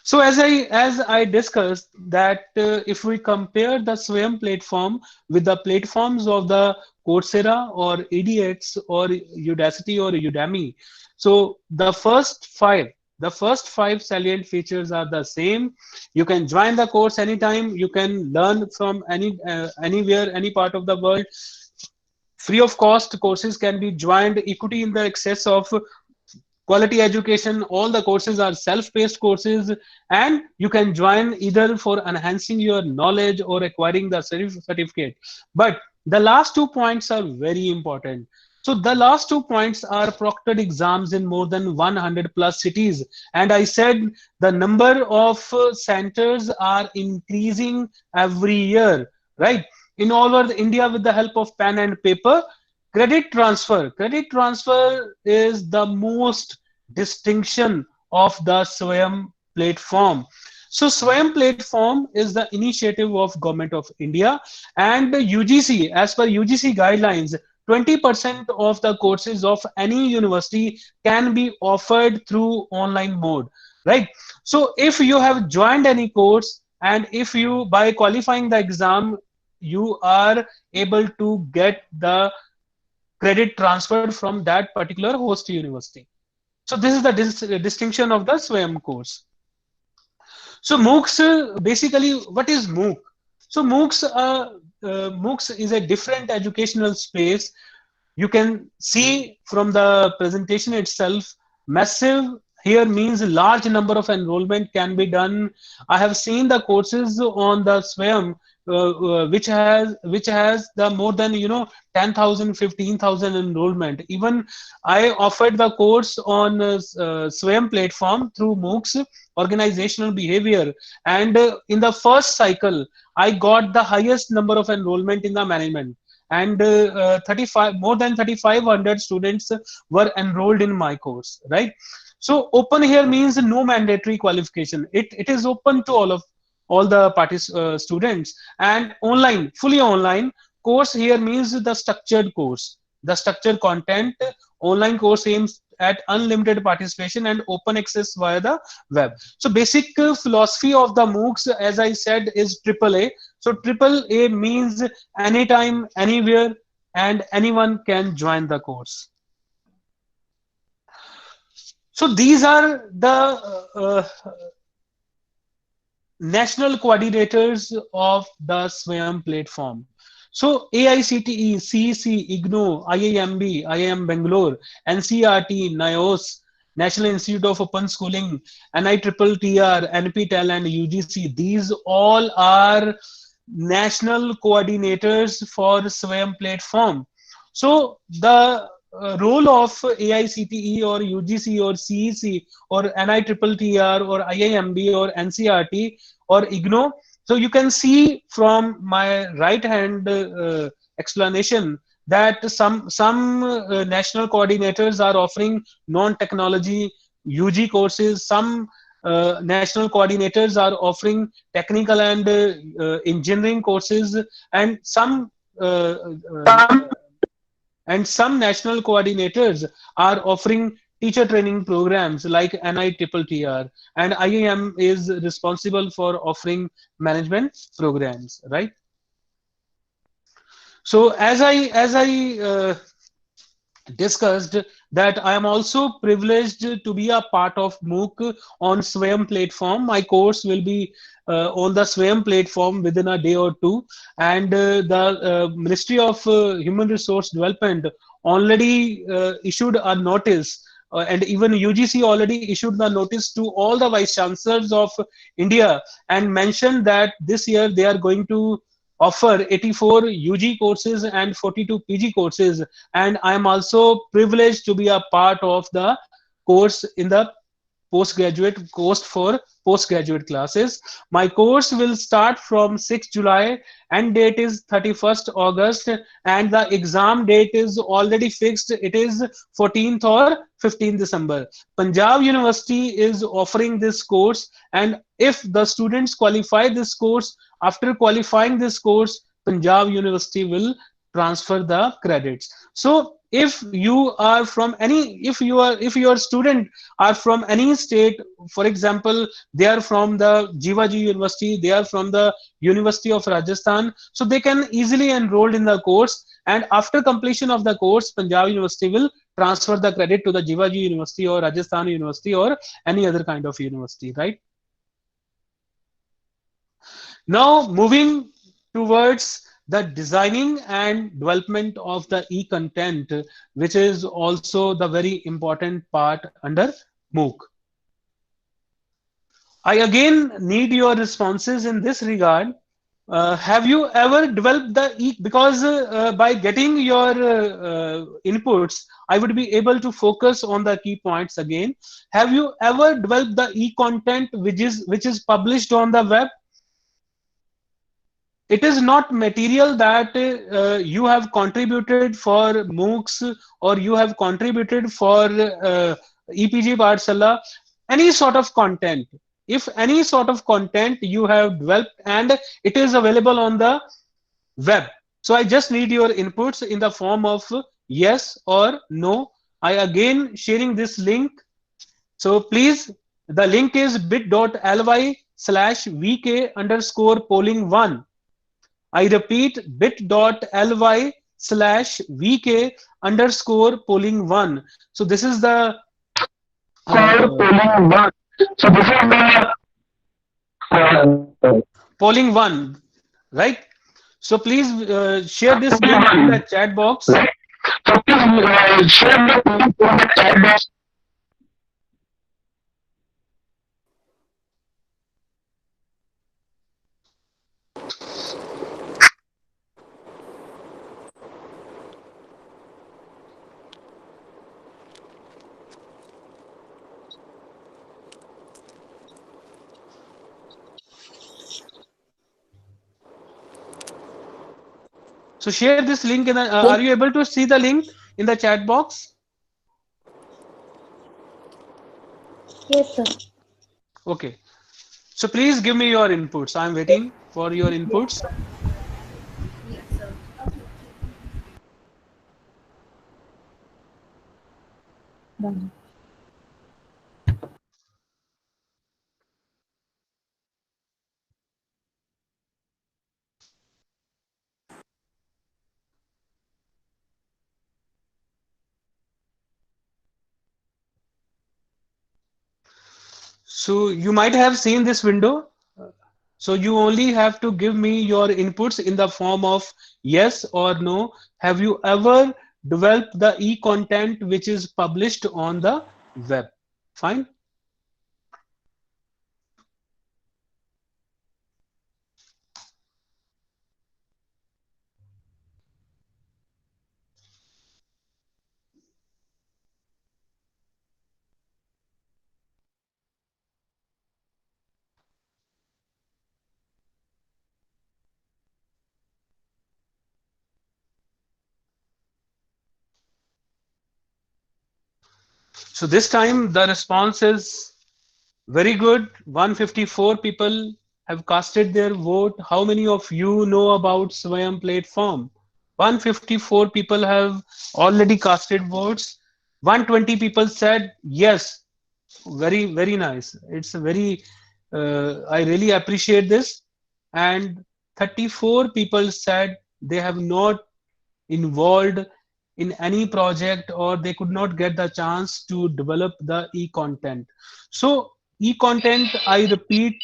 So as I discussed that if we compare the Swayam platform with the platforms of the Coursera or EDX or Udacity or Udemy, so the first five salient features are the same. You can join the course anytime. You can learn from anywhere, any part of the world. Free of cost courses can be joined. Equity in the excess of quality education. All the courses are self-paced courses, and you can join either for enhancing your knowledge or acquiring the certificate. But the last 2 points are very important. So the last 2 points are proctored exams in more than 100 plus cities. And I said the number of centers are increasing every year, right? In all over India, with the help of pen and paper, credit transfer is the most distinction of the Swayam platform. So Swayam platform is the initiative of Government of India, and UGC, as per UGC guidelines, 20% of the courses of any university can be offered through online mode, right? So if you have joined any course, and if you, by qualifying the exam, you are able to get the credit transferred from that particular host university. So this is the distinction of the Swayam course. So MOOCs, basically, what is MOOC? So MOOCs is a different educational space. You can see from the presentation itself, massive here means large number of enrollment can be done. I have seen the courses on the Swayam, which has the more than 10,000, 15,000 enrollment. Even I offered the course on Swayam platform through MOOCs, organizational behavior, and in the first cycle I got the highest number of enrollment in the management, and more than 3,500 students were enrolled in my course, right? So open here means no mandatory qualification. It is open to all the students, and online, fully online course here means the structured course, the structured content. Online course aims at unlimited participation and open access via the web. So basic philosophy of the MOOCs, as I said, is AAA. So AAA means anytime, anywhere, and anyone can join the course. So these are the national coordinators of the Swayam platform. So AICTE, CEC, IGNOU, IIMB, IIM Bangalore, NCERT, NIOS, National Institute of Open Schooling, NITTR, NPTEL, and UGC. These all are national coordinators for Swayam platform. So the role of AICTE or UGC or CEC or NITTR or IIMB or NCERT or IGNOU. So you can see from my right hand explanation that some national coordinators are offering non-technology UG courses. Some national coordinators are offering technical and engineering courses, and some national coordinators are offering teacher training programs like NITTR, and IIM is responsible for offering management programs, right? So as I discussed that I am also privileged to be a part of MOOC on Swayam platform. My course will be on the Swayam platform within a day or two, and the Ministry of Human Resource Development already issued a notice, and even UGC already issued the notice to all the vice chancellors of India and mentioned that this year they are going to offer 84 UG courses and 42 PG courses, and I am also privileged to be a part of the course in the postgraduate course for postgraduate classes. My course will start from 6th July and date is 31st August, and the exam date is already fixed. It is 14th or 15th December. Punjab University is offering this course, and if the students qualify this course, after qualifying this course, Punjab University will transfer the credits. So if you are from any, if your student are from any state, for example, they are from the Jivaji University, they are from the University of Rajasthan, so they can easily enroll in the course, and after completion of the course, Punjab University will transfer the credit to the Jivaji University or Rajasthan University or any other kind of university, right? Now moving towards the designing and development of the e-content, which is also the very important part under MOOC. I again need your responses in this regard. Have you ever developed because by getting your inputs, I would be able to focus on the key points again. Have you ever developed the e-content which is published on the web? It is not material that you have contributed for MOOCs or you have contributed for EPG Pathshala, any sort of content. If any sort of content you have developed and it is available on the web. So I just need your inputs in the form of yes or no. I again sharing this link. So please, the link is bit.ly/vk_polling1. I repeat, bit.ly/vk_polling1. So this is the polling one, right? So please share this link in the chat box. So share this link in the, are you able to see the link in the chat box? Yes, sir. Okay. So please give me your inputs. I'm waiting for your inputs. Yes, sir. Done. So you might have seen this window. So you only have to give me your inputs in the form of yes or no. Have you ever developed the e-content which is published on the web? Fine. So this time the response is very good. 154 people have casted their vote. How many of you know about Swayam platform? 154 people have already casted votes. 120 people said yes. Very, very nice. It's a very, I really appreciate this. And 34 people said they have not involved in any project or they could not get the chance to develop the e-content. So e-content, I repeat,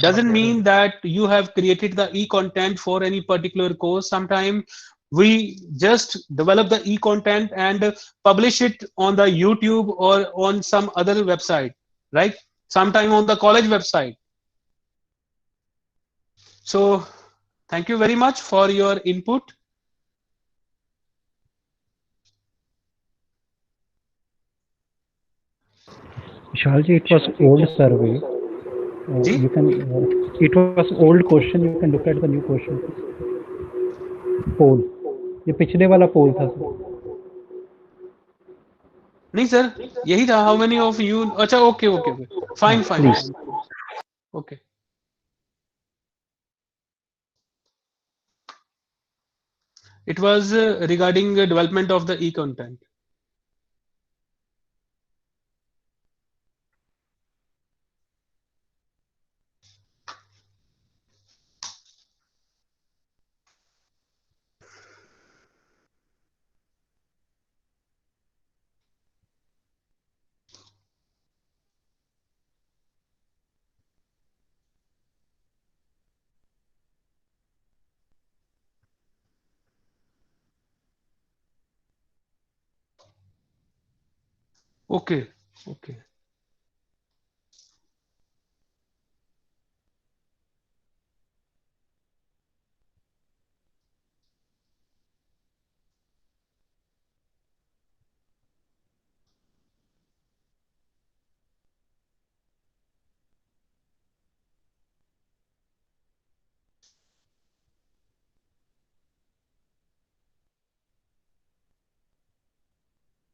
doesn't mean that you have created the e-content for any particular course. Sometimes we just develop the e-content and publish it on the YouTube or on some other website, right? Sometime on the college website. So thank you very much for your input. Vishalji, it was old survey. You can. It was old question. You can look at the new question. Poll. ये पिछले वाला poll था sir. नहीं sir, यही था. How many of you? अच्छा, okay. Fine. Okay. It was regarding the development of the e-content. Okay. Okay.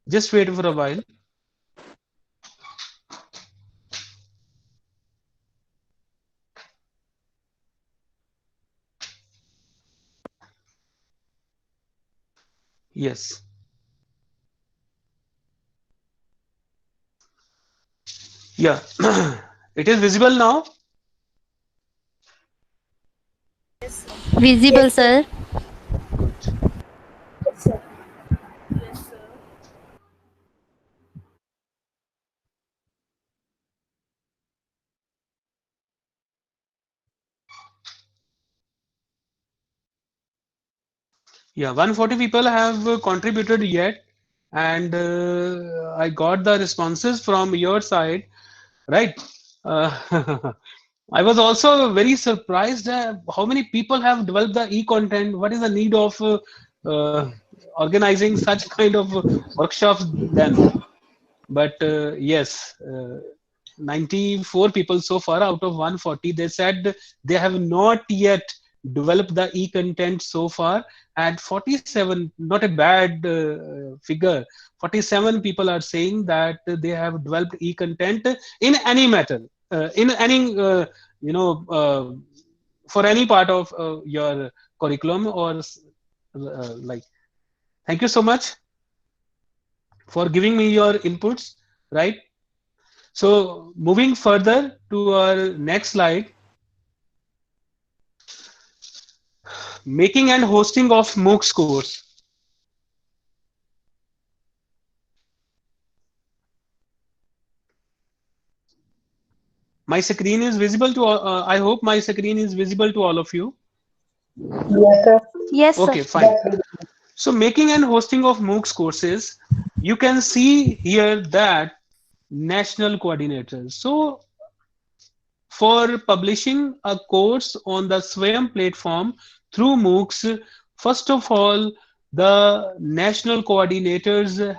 Just wait for a while. Yes. Yeah. It is visible now. Visible, sir. Good. Yeah, 140 people have contributed yet, and I got the responses from your side, right? I was also very surprised how many people have developed the e-content. What is the need of organizing such kind of workshops then? But yes, 94 people so far out of 140. They said they have not yet developed the e-content so far, and 47, not a bad figure. 47 people are saying that they have developed e-content in any matter, in any for any part of your curriculum or like. Thank you so much for giving me your inputs, right? So moving further to our next slide, making and hosting of MOOCs course. My screen is visible to I hope my screen is visible to all of you. Yes, sir. Yes, sir. Okay, fine. So making and hosting of MOOCs courses, you can see here that national coordinators. So for publishing a course on the Swayam platform through MOOCs, first of all, the national coordinators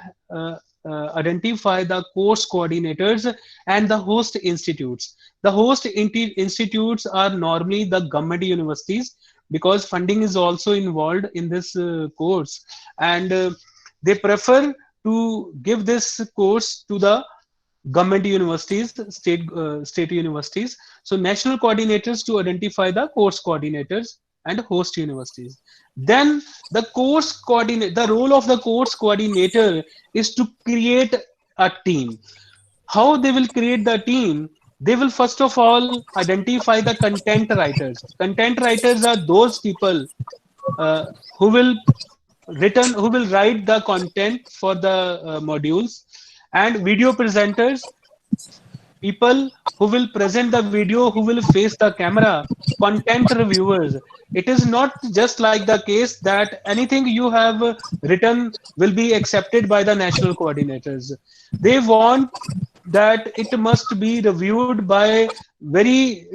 identify the course coordinators and the host institutes. The host institutes are normally the government universities because funding is also involved in this course, and they prefer to give this course to the government universities, state universities. So national coordinators to identify the course coordinators and host universities. Then the course coordinate, the role of the course coordinator is to create a team. How they will create the team? They will first of all identify the content writers. Content writers are those people uh, who will who will write the content for the modules, and video presenters, people who will present the video, who will face the camera, content reviewers. It is not just like the case that anything you have written will be accepted by the national coordinators. They want that it must be reviewed by very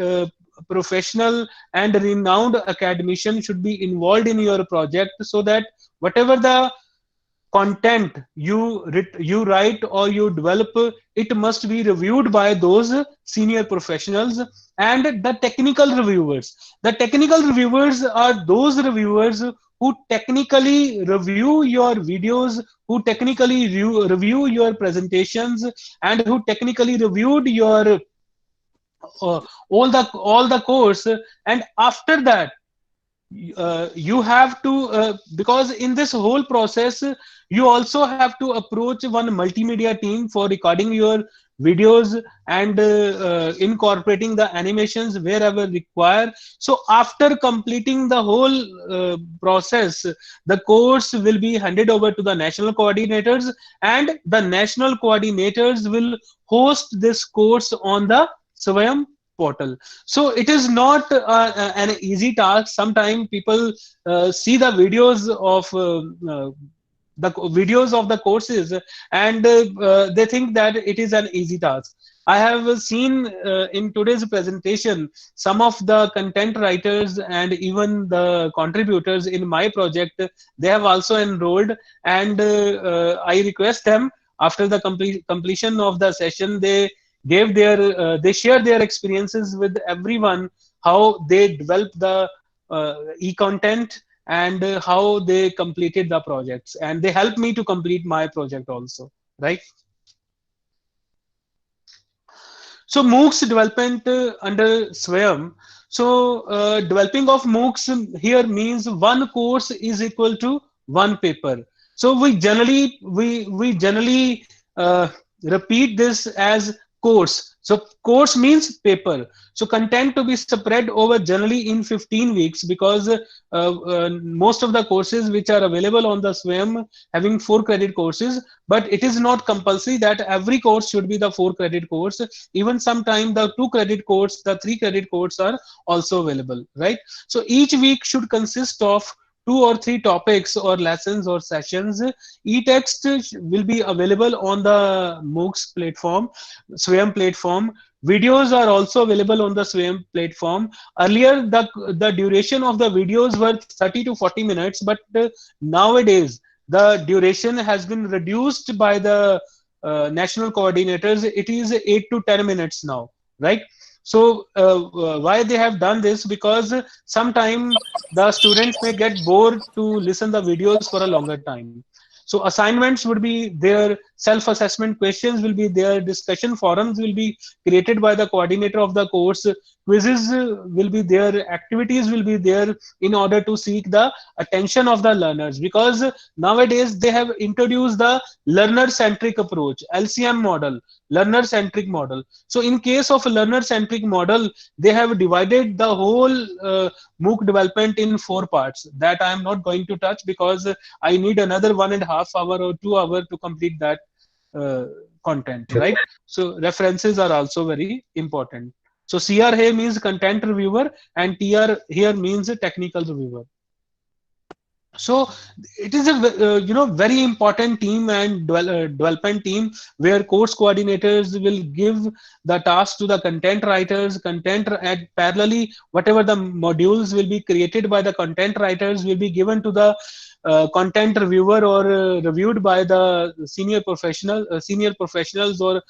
professional and renowned academician should be involved in your project, so that whatever the content you write or you develop, it must be reviewed by those senior professionals. And the technical reviewers are those reviewers who technically review your videos, who technically review your presentations, and who technically reviewed your all the course. And after that, you have to because in this whole process you also have to approach one multimedia team for recording your videos and incorporating the animations wherever required. So after completing the whole process, the course will be handed over to the national coordinators, and the national coordinators will host this course on the Swayam portal. So it is not an easy task. Sometimes people see the videos of videos of the courses, and they think that it is an easy task. I have seen in today's presentation some of the content writers and even the contributors in my project, they have also enrolled, and I request them after the completion of the session, they gave their they share their experiences with everyone, how they developed the e-content, and how they completed the projects, and they helped me to complete my project also, right? So MOOCs development under SWAYAM. So developing of MOOCs here means one course is equal to one paper. So we generally repeat this as course. So course means paper. So content to be spread over generally in 15 weeks, because most of the courses which are available on the SWAYAM having 4 credit courses, but it is not compulsory that every course should be the 4 credit course. Even sometime the 2 credit course, the 3 credit course are also available, right? So each week should consist of 2 or 3 topics or lessons or sessions. E-text will be available on the MOOCs platform, SWAYAM platform. Videos are also available on the SWAYAM platform. Earlier, the duration of the videos were 30 to 40 minutes, but nowadays the duration has been reduced by the national coordinators. It is 8 to 10 minutes now, right? So why they have done this? Because sometimes the students may get bored to listen the videos for a longer time. So assignments would be there, self-assessment questions will be there, discussion forums will be created by the coordinator of the course, quizzes will be there, activities will be there in order to seek the attention of the learners. Because nowadays they have introduced the learner-centric approach, LCM model, learner-centric model. So in case of a learner-centric model, they have divided the whole MOOC development in 4 parts that I am not going to touch, because I need another 1.5 hour or 2 hours to complete that content, right? So references are also very important. So CR here means content reviewer, and TR here means a technical reviewer. So it is a very important team and development team, where course coordinators will give the task to the content writers, and parallelly whatever the modules will be created by the content writers will be given to the content reviewer, or reviewed by the senior professionals or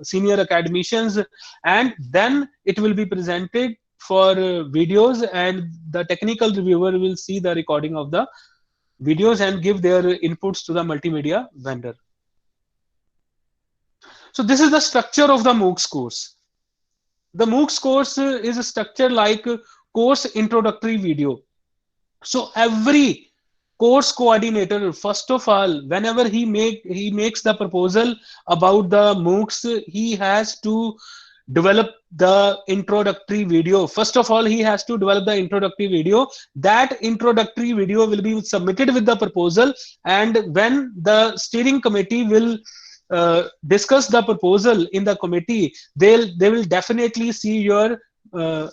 senior academicians, and then it will be presented for videos, and the technical reviewer will see the recording of the videos and give their inputs to the multimedia vendor. So this is the structure of the MOOCs course. The MOOCs course is a structure like course introductory video. So every course coordinator, first of all, whenever he makes the proposal about the MOOCs, he has to develop the introductory video. First of all, he has to develop the introductory video. That introductory video will be submitted with the proposal, and when the steering committee will discuss the proposal in the committee, they will definitely see your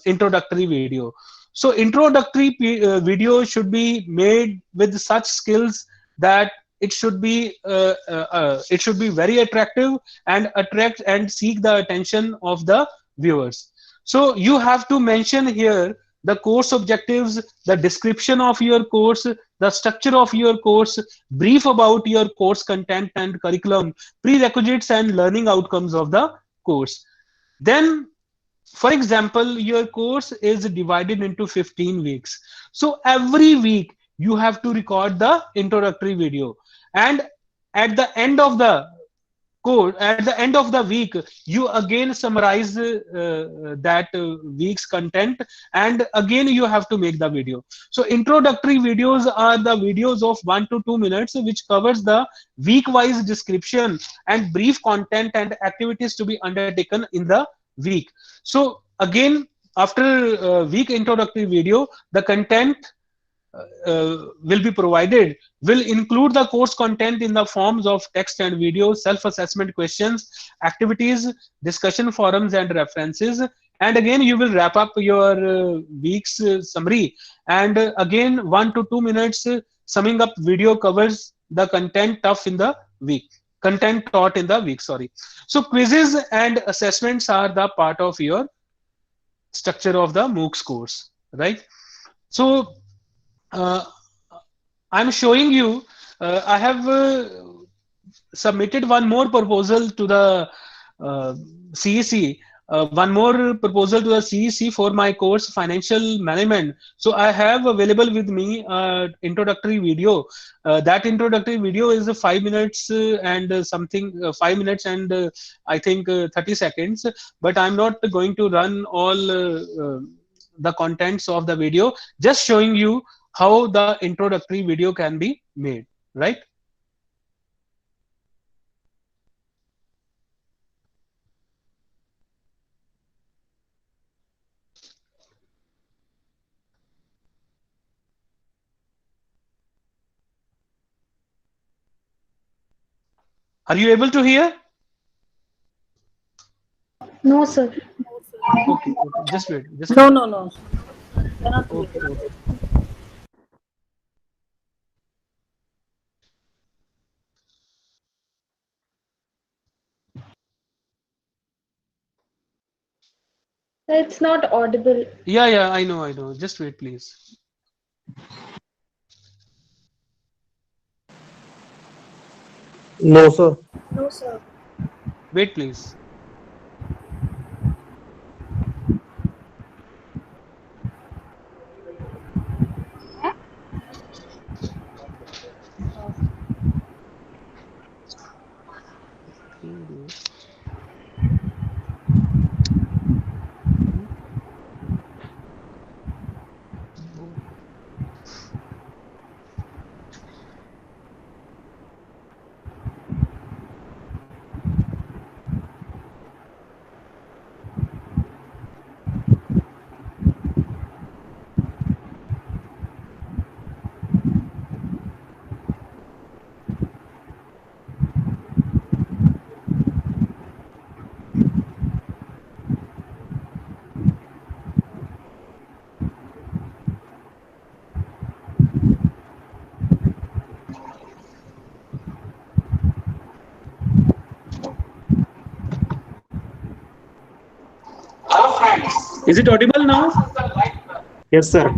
introductory video. So introductory video should be made with such skills that it should be very attractive and attract and seek the attention of the viewers. So you have to mention here the course objectives, the description of your course, the structure of your course, brief about your course content and curriculum, prerequisites and learning outcomes of the course. Then, for example, your course is divided into 15 weeks. So every week you have to record the introductory video, and at the end of the course, at the end of the week, you again summarize that week's content, and again you have to make the video. So introductory videos are the videos of 1 to 2 minutes, which covers the week-wise description and brief content and activities to be undertaken in the week. So again, after week introductory video, the content will be provided, will include the course content in the forms of text and video, self-assessment questions, activities, discussion forums and references. And again, you will wrap up your week's summary. And again, 1 to 2 minutes summing up video covers the content tough in the week, content taught in the week, sorry. So quizzes and assessments are the part of your structure of the MOOCs course, right? So uh, I'm showing you, I have submitted one more proposal to the CEC, one more proposal to the CEC for my course Financial Management. So I have available with me introductory video. That introductory video is 5 minutes and something, 5 minutes and I think 30 seconds. But I'm not going to run all the contents of the video, just showing you how the introductory video can be made, right? Are you able to hear? No, sir. Okay, okay. Just wait. Just No, wait. no, no. Cannot hear. Okay, okay. It's not audible. Yeah, yeah, I know, I know. Just wait, please. No, sir. No, sir. Wait, please. Is it audible now? Yes, sir.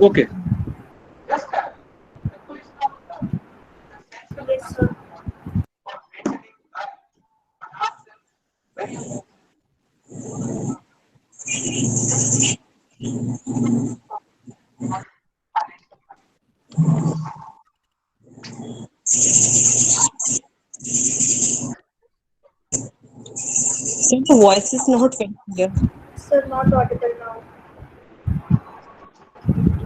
Okay. Yes, sir. So the voice is not very clear. Sir, not audible now.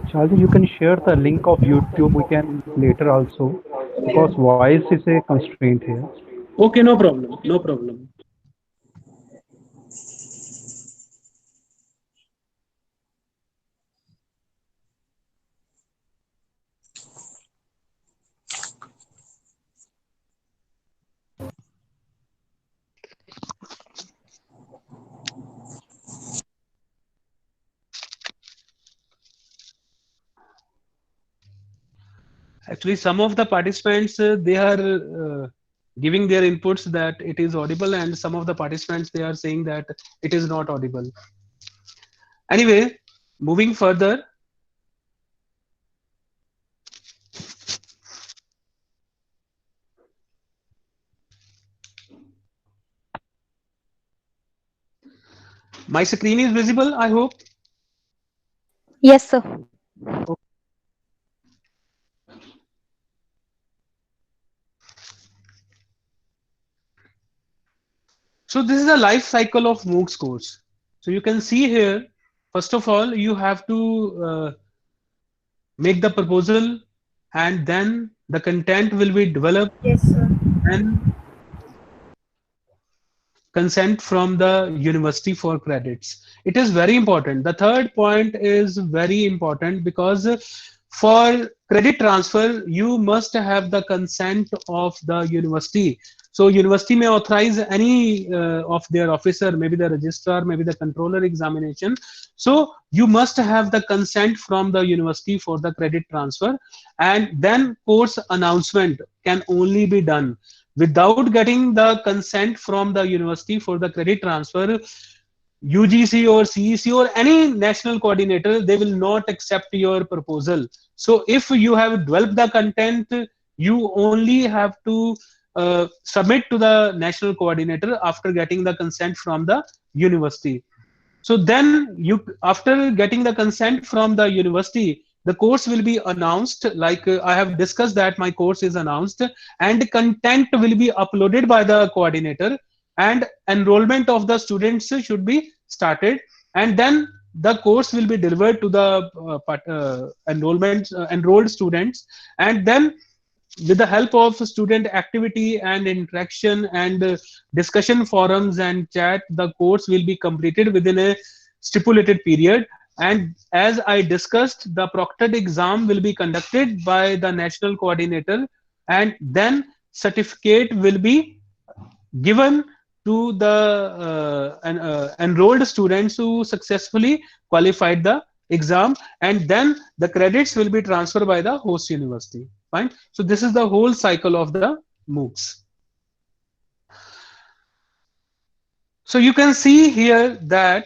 Shalini, you can share the link of YouTube. We can later also, because voice is a constraint here. Okay, no problem. No problem. Actually, some of the participants, they are giving their inputs that it is audible, and some of the participants, they are saying that it is not audible. Anyway, moving further. My screen is visible, I hope. Yes, sir. So this is a life cycle of MOOCs course. So you can see here, first of all, you have to make the proposal, and then the content will be developed. Yes, sir. And consent from the university for credits. It is very important. The third point is very important because for credit transfer, you must have the consent of the university. So university may authorize any of their officer, maybe the registrar, maybe the controller examination. So you must have the consent from the university for the credit transfer, and then course announcement can only be done. Without getting the consent from the university for the credit transfer, UGC or CEC or any national coordinator, they will not accept your proposal. So if you have developed the content, you only have to submit to the national coordinator after getting the consent from the university. So then you, after getting the consent from the university, the course will be announced, like I have discussed that my course is announced, and content will be uploaded by the coordinator, and enrollment of the students should be started, and then the course will be delivered to the enrolled students, and then with the help of student activity and interaction and discussion forums and chat, the course will be completed within a stipulated period. And as I discussed, the proctored exam will be conducted by the national coordinator, and then certificate will be given to the enrolled students who successfully qualified the exam, and then the credits will be transferred by the host university. Fine. So this is the whole cycle of the MOOCs. So you can see here that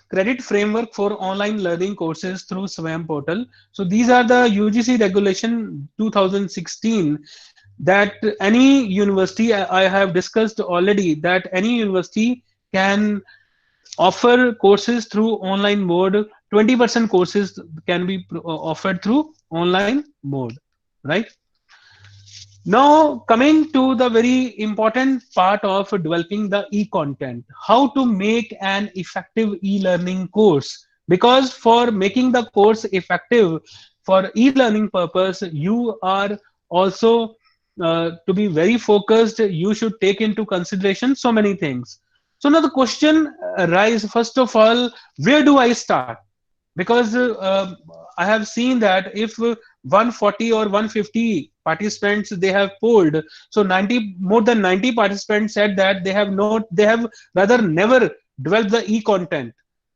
credit framework for online learning courses through SWAYAM portal. So these are the UGC regulation 2016, that any university, I have discussed already, that any university can offer courses through online mode. 20% courses can be offered through online mode, right? Now coming to the very important part of developing the e-content, how to make an effective e-learning course. Because for making the course effective for e-learning purpose, you are also to be very focused. You should take into consideration so many things. So now the question arises, first of all, where do I start? Because I have seen that if 140 or 150 participants they have polled, so more than 90 participants said that they have rather never developed the e-content.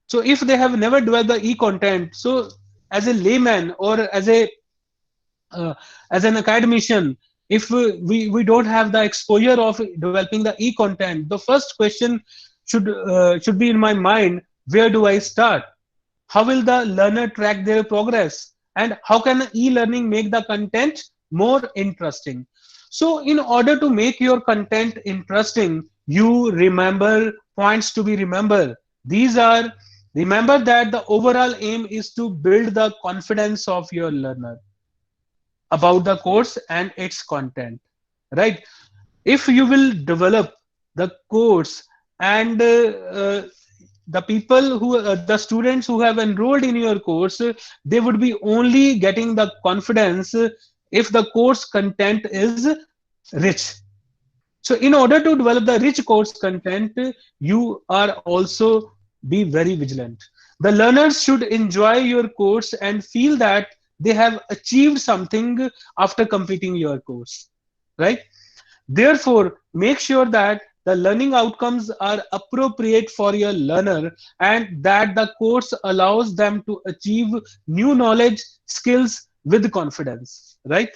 So if they have never developed the e-content, so as a layman or as an academician, if we don't have the exposure of developing the e-content, the first question should be in my mind, where do I start? How will the learner track their progress? And how can e-learning make the content more interesting? So in order to make your content interesting, you remember points to be remembered. These are, remember that the overall aim is to build the confidence of your learner about the course and its content, right? If you will develop the course and the people who the students who have enrolled in your course, they would be only getting the confidence if the course content is rich. So in order to develop the rich course content, you are also be very vigilant. The learners should enjoy your course and feel that they have achieved something after completing your course, right? Therefore, make sure that the learning outcomes are appropriate for your learner and that the course allows them to achieve new knowledge, skills with confidence, right?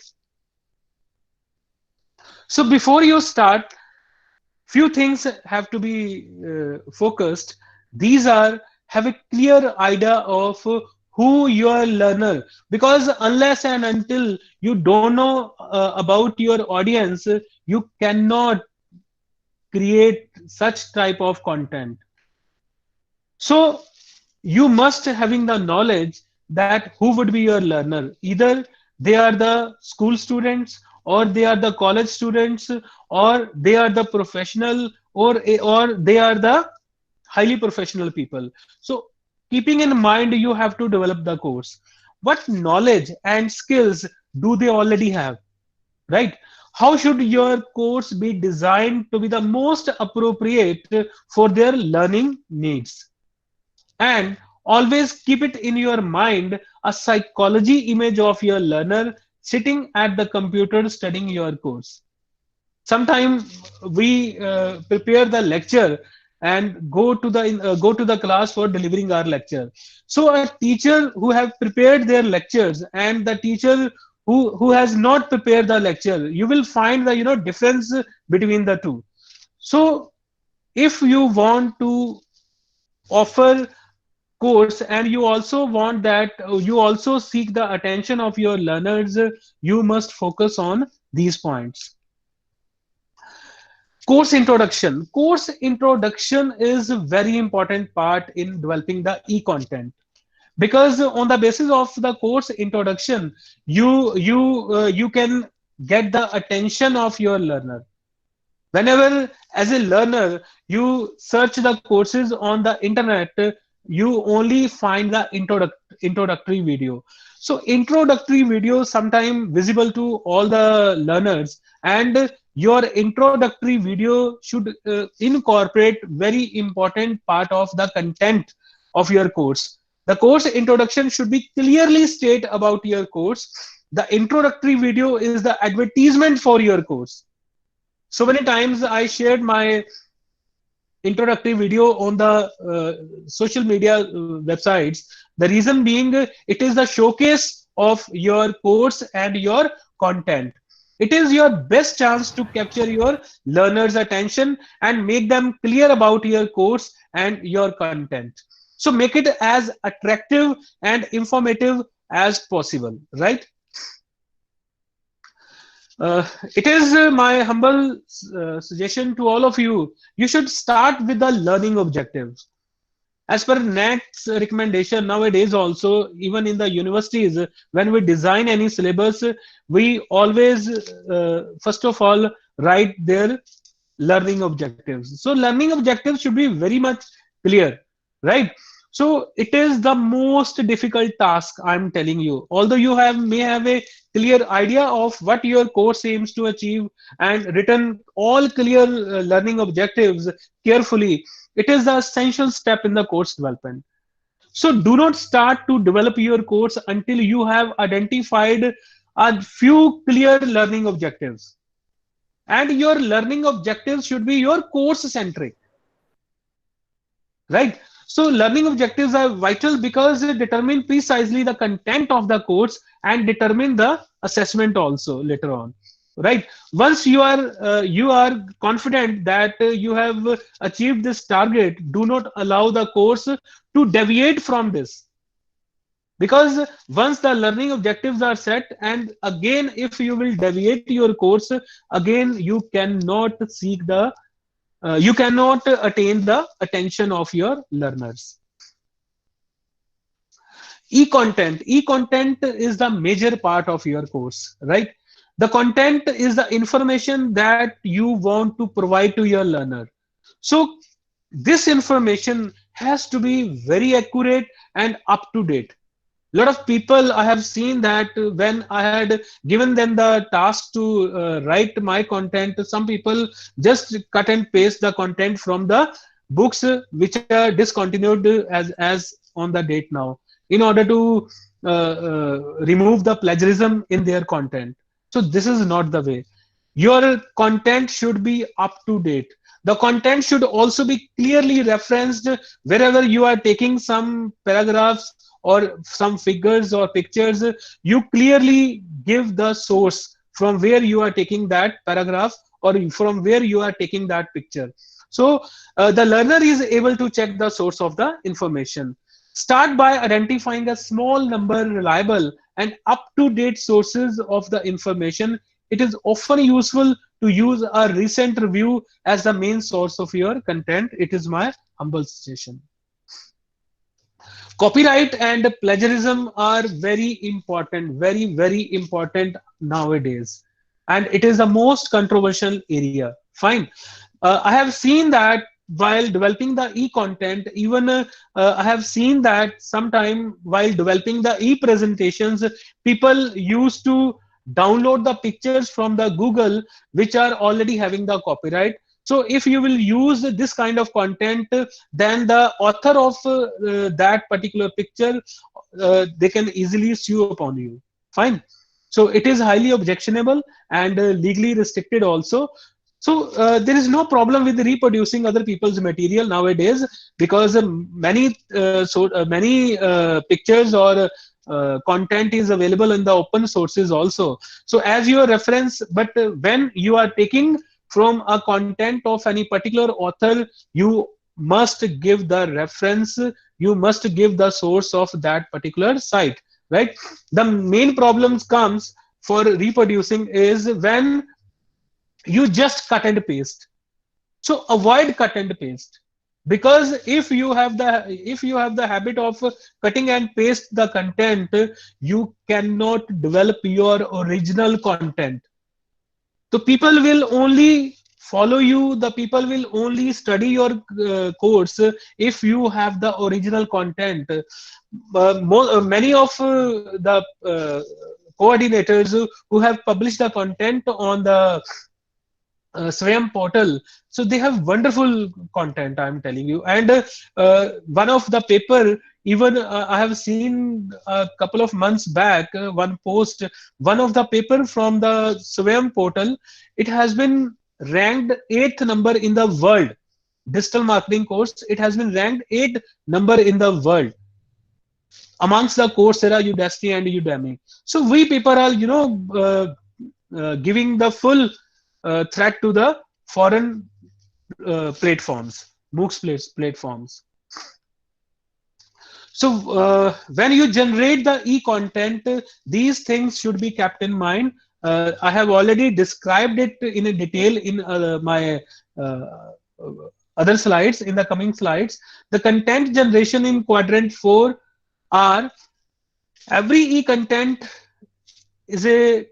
So before you start, few things have to be focused. These are, have a clear idea of who your learner, because unless and until you don't know about your audience, you cannot create such type of content. So you must having the knowledge that who would be your learner. Either they are the school students, or they are the college students, or they are the professional, or they are the highly professional people. So keeping in mind, you have to develop the course. What knowledge and skills do they already have, right? How should your course be designed to be the most appropriate for their learning needs? And always keep it in your mind a psychology image of your learner sitting at the computer studying your course. Sometimes we prepare the lecture and go to the class for delivering our lecture. So a teacher who have prepared their lectures and the teacher who has not prepared the lecture, you will find the difference between the two. So if you want to offer course and you also want that you also seek the attention of your learners, you must focus on these points. Course introduction is a very important part in developing the e-content, because on the basis of the course introduction you can get the attention of your learner. Whenever as a learner you search the courses on the internet, you only find the introductory video. So introductory video sometimes visible to all the learners, and your introductory video should incorporate very important part of the content of your course. The course introduction should be clearly state about your course. The introductory video is the advertisement for your course. So many times I shared my introductory video on the social media websites. The reason being, it is the showcase of your course and your content. It is your best chance to capture your learners' attention and make them clear about your course and your content. So make it as attractive and informative as possible, right? It is my humble suggestion to all of you. You should start with the learning objectives. As per NAAC's recommendation nowadays also, even in the universities, when we design any syllabus, we always, first of all, write their learning objectives. So learning objectives should be very much clear, right? So it is the most difficult task, I'm telling you. Although you may have a clear idea of what your course aims to achieve and written all clear learning objectives carefully, it is the essential step in the course development. So do not start to develop your course until you have identified a few clear learning objectives. And your learning objectives should be your course centric, right? So learning objectives are vital because they determine precisely the content of the course and determine the assessment also later on, right? Once you are confident that you have achieved this target, do not allow the course to deviate from this. Because once the learning objectives are set, and again if you will deviate your course, again you cannot seek the you cannot attain the attention of your learners. E-content is the major part of your course, right? The content is the information that you want to provide to your learner. So this information has to be very accurate and up to date. A lot of people, I have seen that when I had given them the task to write my content, some people just cut and paste the content from the books which are discontinued as on the date now, in order to remove the plagiarism in their content. So this is not the way. Your content should be up to date. The content should also be clearly referenced wherever you are taking some paragraphs or some figures or pictures. You clearly give the source from where you are taking that paragraph or from where you are taking that picture. So the learner is able to check the source of the information. Start by identifying a small number reliable and up-to-date sources of the information. It is often useful to use a recent review as the main source of your content. It is my humble suggestion. Copyright and plagiarism are very important, very important nowadays. And it is the most controversial area. Fine. I have seen that while developing the e-content, even I have seen that sometime while developing the e-presentations, people used to download the pictures from the Google, which are already having the copyright. So if you will use this kind of content, then the author of that particular picture, they can easily sue upon you. Fine. So it is highly objectionable and legally restricted also. So there is no problem with reproducing other people's material nowadays, because many pictures or content is available in the open sources also. So as your reference, but when you are taking from a content of any particular author, you must give the reference, you must give the source of that particular site, right? The main problems comes for reproducing is when you just cut and paste. So avoid cut and paste, because if you have the habit of cutting and paste the content, you cannot develop your original content. So people will only follow you, the people will only study your course if you have the original content. Many of the coordinators who have published the content on the Swayam portal, so they have wonderful content, I'm telling you. And one of the paper, even I have seen a couple of months back one post, one of the paper from the Swayam portal, it has been ranked 8th number in the world. Digital marketing course, it has been ranked 8th number in the world amongst the Coursera, Udacity and Udemy. So we people are, giving the full threat to the foreign platforms, MOOCs platforms. So when you generate the e-content, these things should be kept in mind. I have already described it in a detail in my other slides, in the coming slides. The content generation in quadrant 4 are, every e-content is a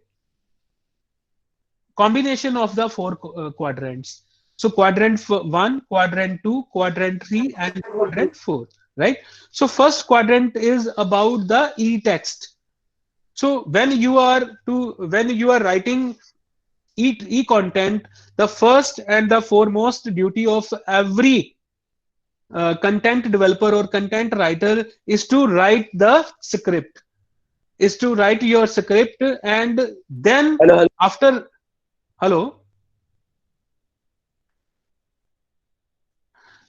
combination of the 4 quadrants. So quadrant 1, quadrant 2, quadrant 3 and quadrant 4, right? So first quadrant is about the e-text. So when you are writing e-content, the first and the foremost duty of every content developer or content writer is to write the script, is to write your script, and then after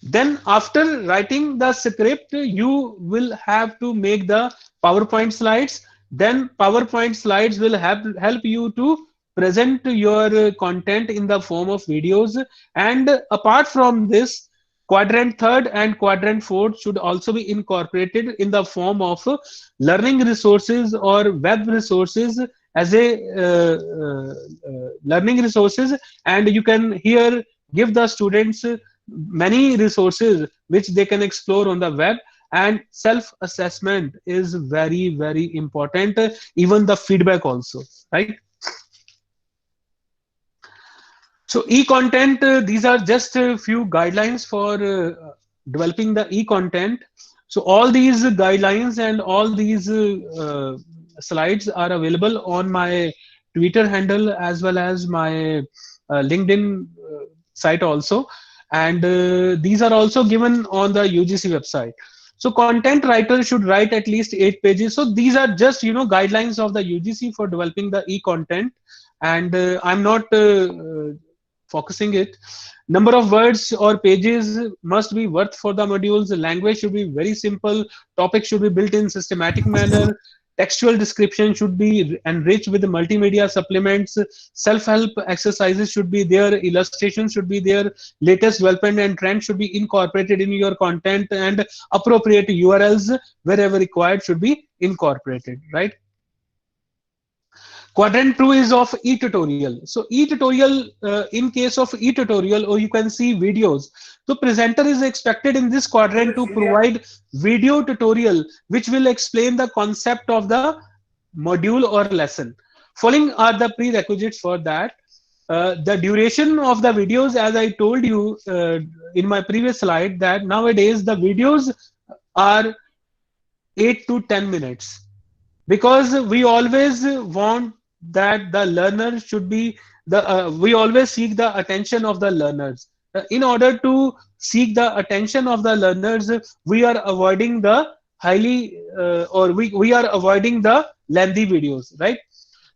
then after writing the script, you will have to make the PowerPoint slides. Then PowerPoint slides will help you to present your content in the form of videos. And apart from this, quadrant 3rd and quadrant 4th should also be incorporated in the form of learning resources or web resources as a learning resources, and you can here give the students many resources which they can explore on the web. And self-assessment is very, very important, even the feedback also, right? So e-content, these are just a few guidelines for developing the e-content. So all these guidelines and all these slides are available on my Twitter handle as well as my LinkedIn site also. And these are also given on the UGC website. So content writer should write at least 8 pages. So these are just, guidelines of the UGC for developing the e-content. And I'm not focusing it. Number of words or pages must be worth for the modules. The language should be very simple. Topic should be built in systematic manner. Textual description should be enriched with the multimedia supplements. Self-help exercises should be there. Illustrations should be there. Latest development and trend should be incorporated in your content, and appropriate URLs wherever required should be incorporated, right? Quadrant 2 is of e-tutorial. So e-tutorial, in case of e-tutorial, or you can see videos. So presenter is expected in this quadrant to provide video tutorial which will explain the concept of the module or lesson. Following are the prerequisites for that. The duration of the videos, as I told you in my previous slide, that nowadays the videos are 8 to 10 minutes, because we always want that the learner should be we always seek the attention of the learners. In order to seek the attention of the learners, we are avoiding the we are avoiding the lengthy videos, right?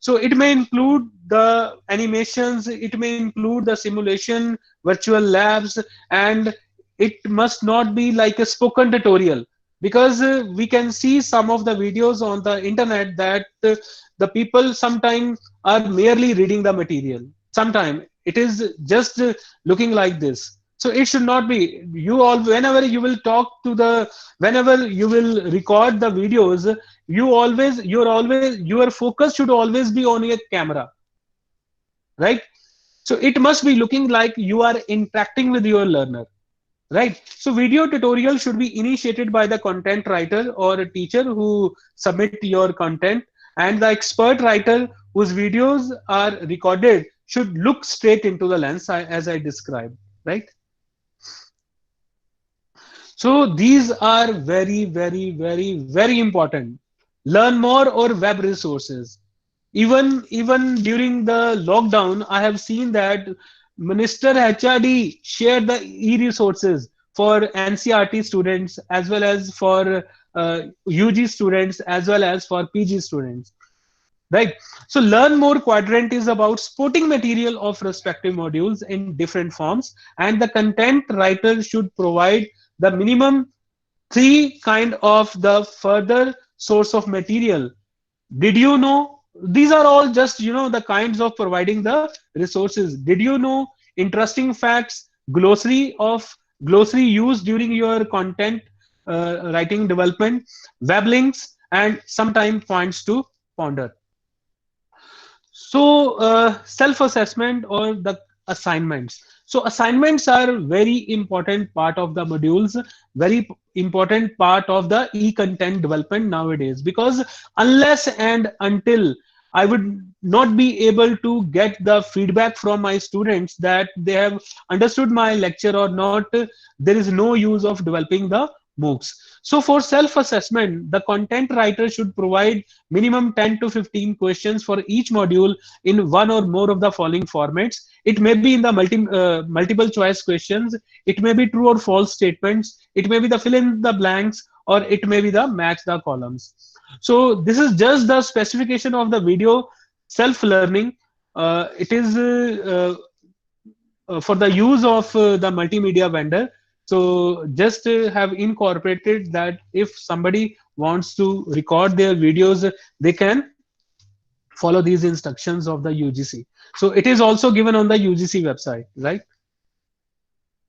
So it may include the animations, it may include the simulation, virtual labs, and it must not be like a spoken tutorial, because we can see some of the videos on the internet that the people sometimes are merely reading the material. Sometimes it is just looking like this. So it should not be. You all, whenever you will talk to the, whenever you will record the videos, your focus should always be on your camera, right? So it must be looking like you are interacting with your learner, right? So video tutorial should be initiated by the content writer or a teacher who submit your content, and the expert writer whose videos are recorded should look straight into the lens, as I described, right? So these are very, very, very, very important. Learn more or web resources. Even during the lockdown, I have seen that Minister HRD shared the e-resources for NCRT students as well as for UG students as well as for PG students. Right. So learn more quadrant is about supporting material of respective modules in different forms, and the content writer should provide the minimum 3 kind of the further source of material. Did you know these are all just, you know, the kinds of providing the resources? Did you know interesting facts, glossary used during your content writing development, web links, and sometime points to ponder. So self-assessment or the assignments. So assignments are very important part of the modules, very important part of the e-content development nowadays, because unless and until I would not be able to get the feedback from my students that they have understood my lecture or not, there is no use of developing the MOOCs. So for self-assessment, the content writer should provide minimum 10 to 15 questions for each module in one or more of the following formats. It may be in the multiple choice questions, it may be true or false statements, it may be the fill in the blanks, or it may be the match the columns. So this is just the specification of the video self-learning. It is for the use of the multimedia vendor. So just have incorporated that if somebody wants to record their videos, they can follow these instructions of the UGC. So it is also given on the UGC website, right?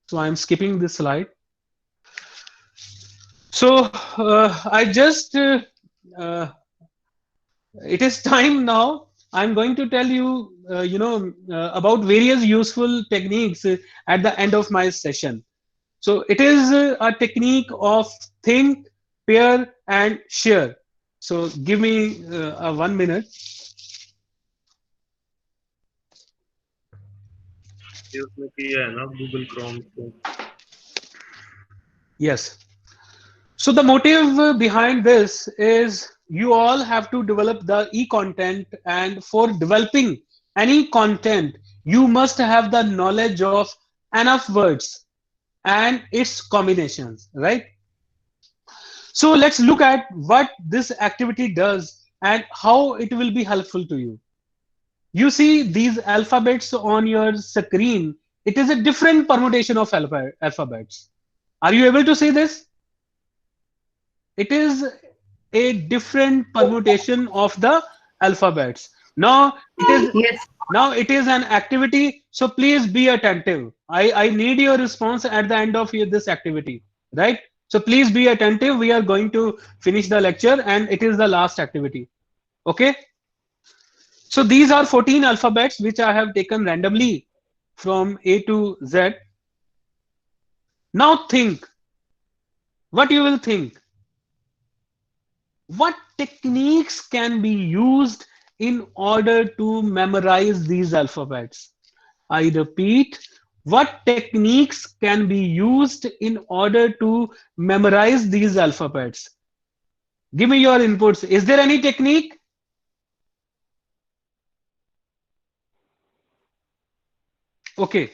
So I'm skipping this slide. So I just, it is time now. I'm going to tell you, about various useful techniques at the end of my session. So it is a technique of think, pair, and share. So give me 1 minute. Google Chrome. Yes. So the motive behind this is you all have to develop the e-content, and for developing any content, you must have the knowledge of enough words and its combinations, right? So let's look at what this activity does and how it will be helpful to you. You see these alphabets on your screen. It is a different permutation of alphabets. Are you able to see this? It is a different permutation of the alphabets. Now it is, yes. Now it is an activity, so please be attentive. I need your response at the end of this activity, right? So please be attentive. We are going to finish the lecture and it is the last activity. Okay. So these are 14 alphabets which I have taken randomly from A to Z. Now think. What you will think? What techniques can be used in order to memorize these alphabets? I repeat, what techniques can be used in order to memorize these alphabets? Give me your inputs. Is there any technique? Okay.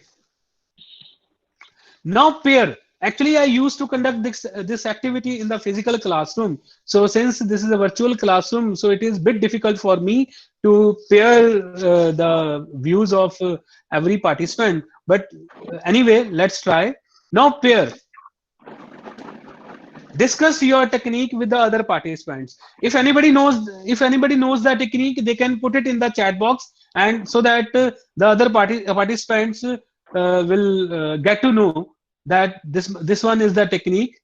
Now pair. Actually, I used to conduct this activity in the physical classroom. So since this is a virtual classroom, so it is a bit difficult for me to pair the views of every participant. But anyway, let's try. Now pair. Discuss your technique with the other participants. If anybody knows the technique, they can put it in the chat box, and so that the other participants will get to know that this one is the technique.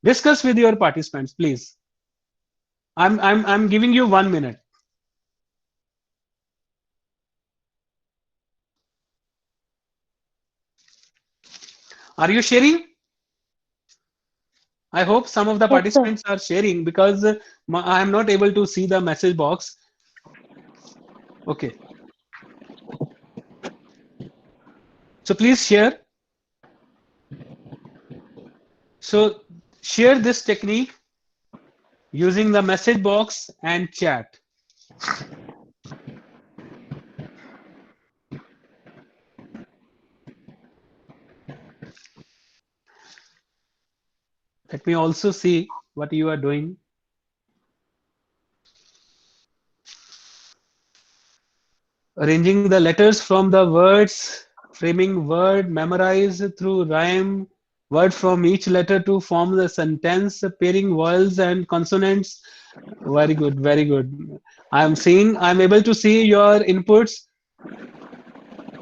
Discuss with your participants, please. I'm giving you 1 minute. Are you sharing? I hope some of the participants are sharing, because I am not able to see the message box. Okay. So please share. So share this technique using the message box and chat. Let me also see what you are doing. Arranging the letters from the words, framing word, memorize through rhyme, word from each letter to form the sentence, pairing vowels and consonants. Very good, very good. I'm able to see your inputs.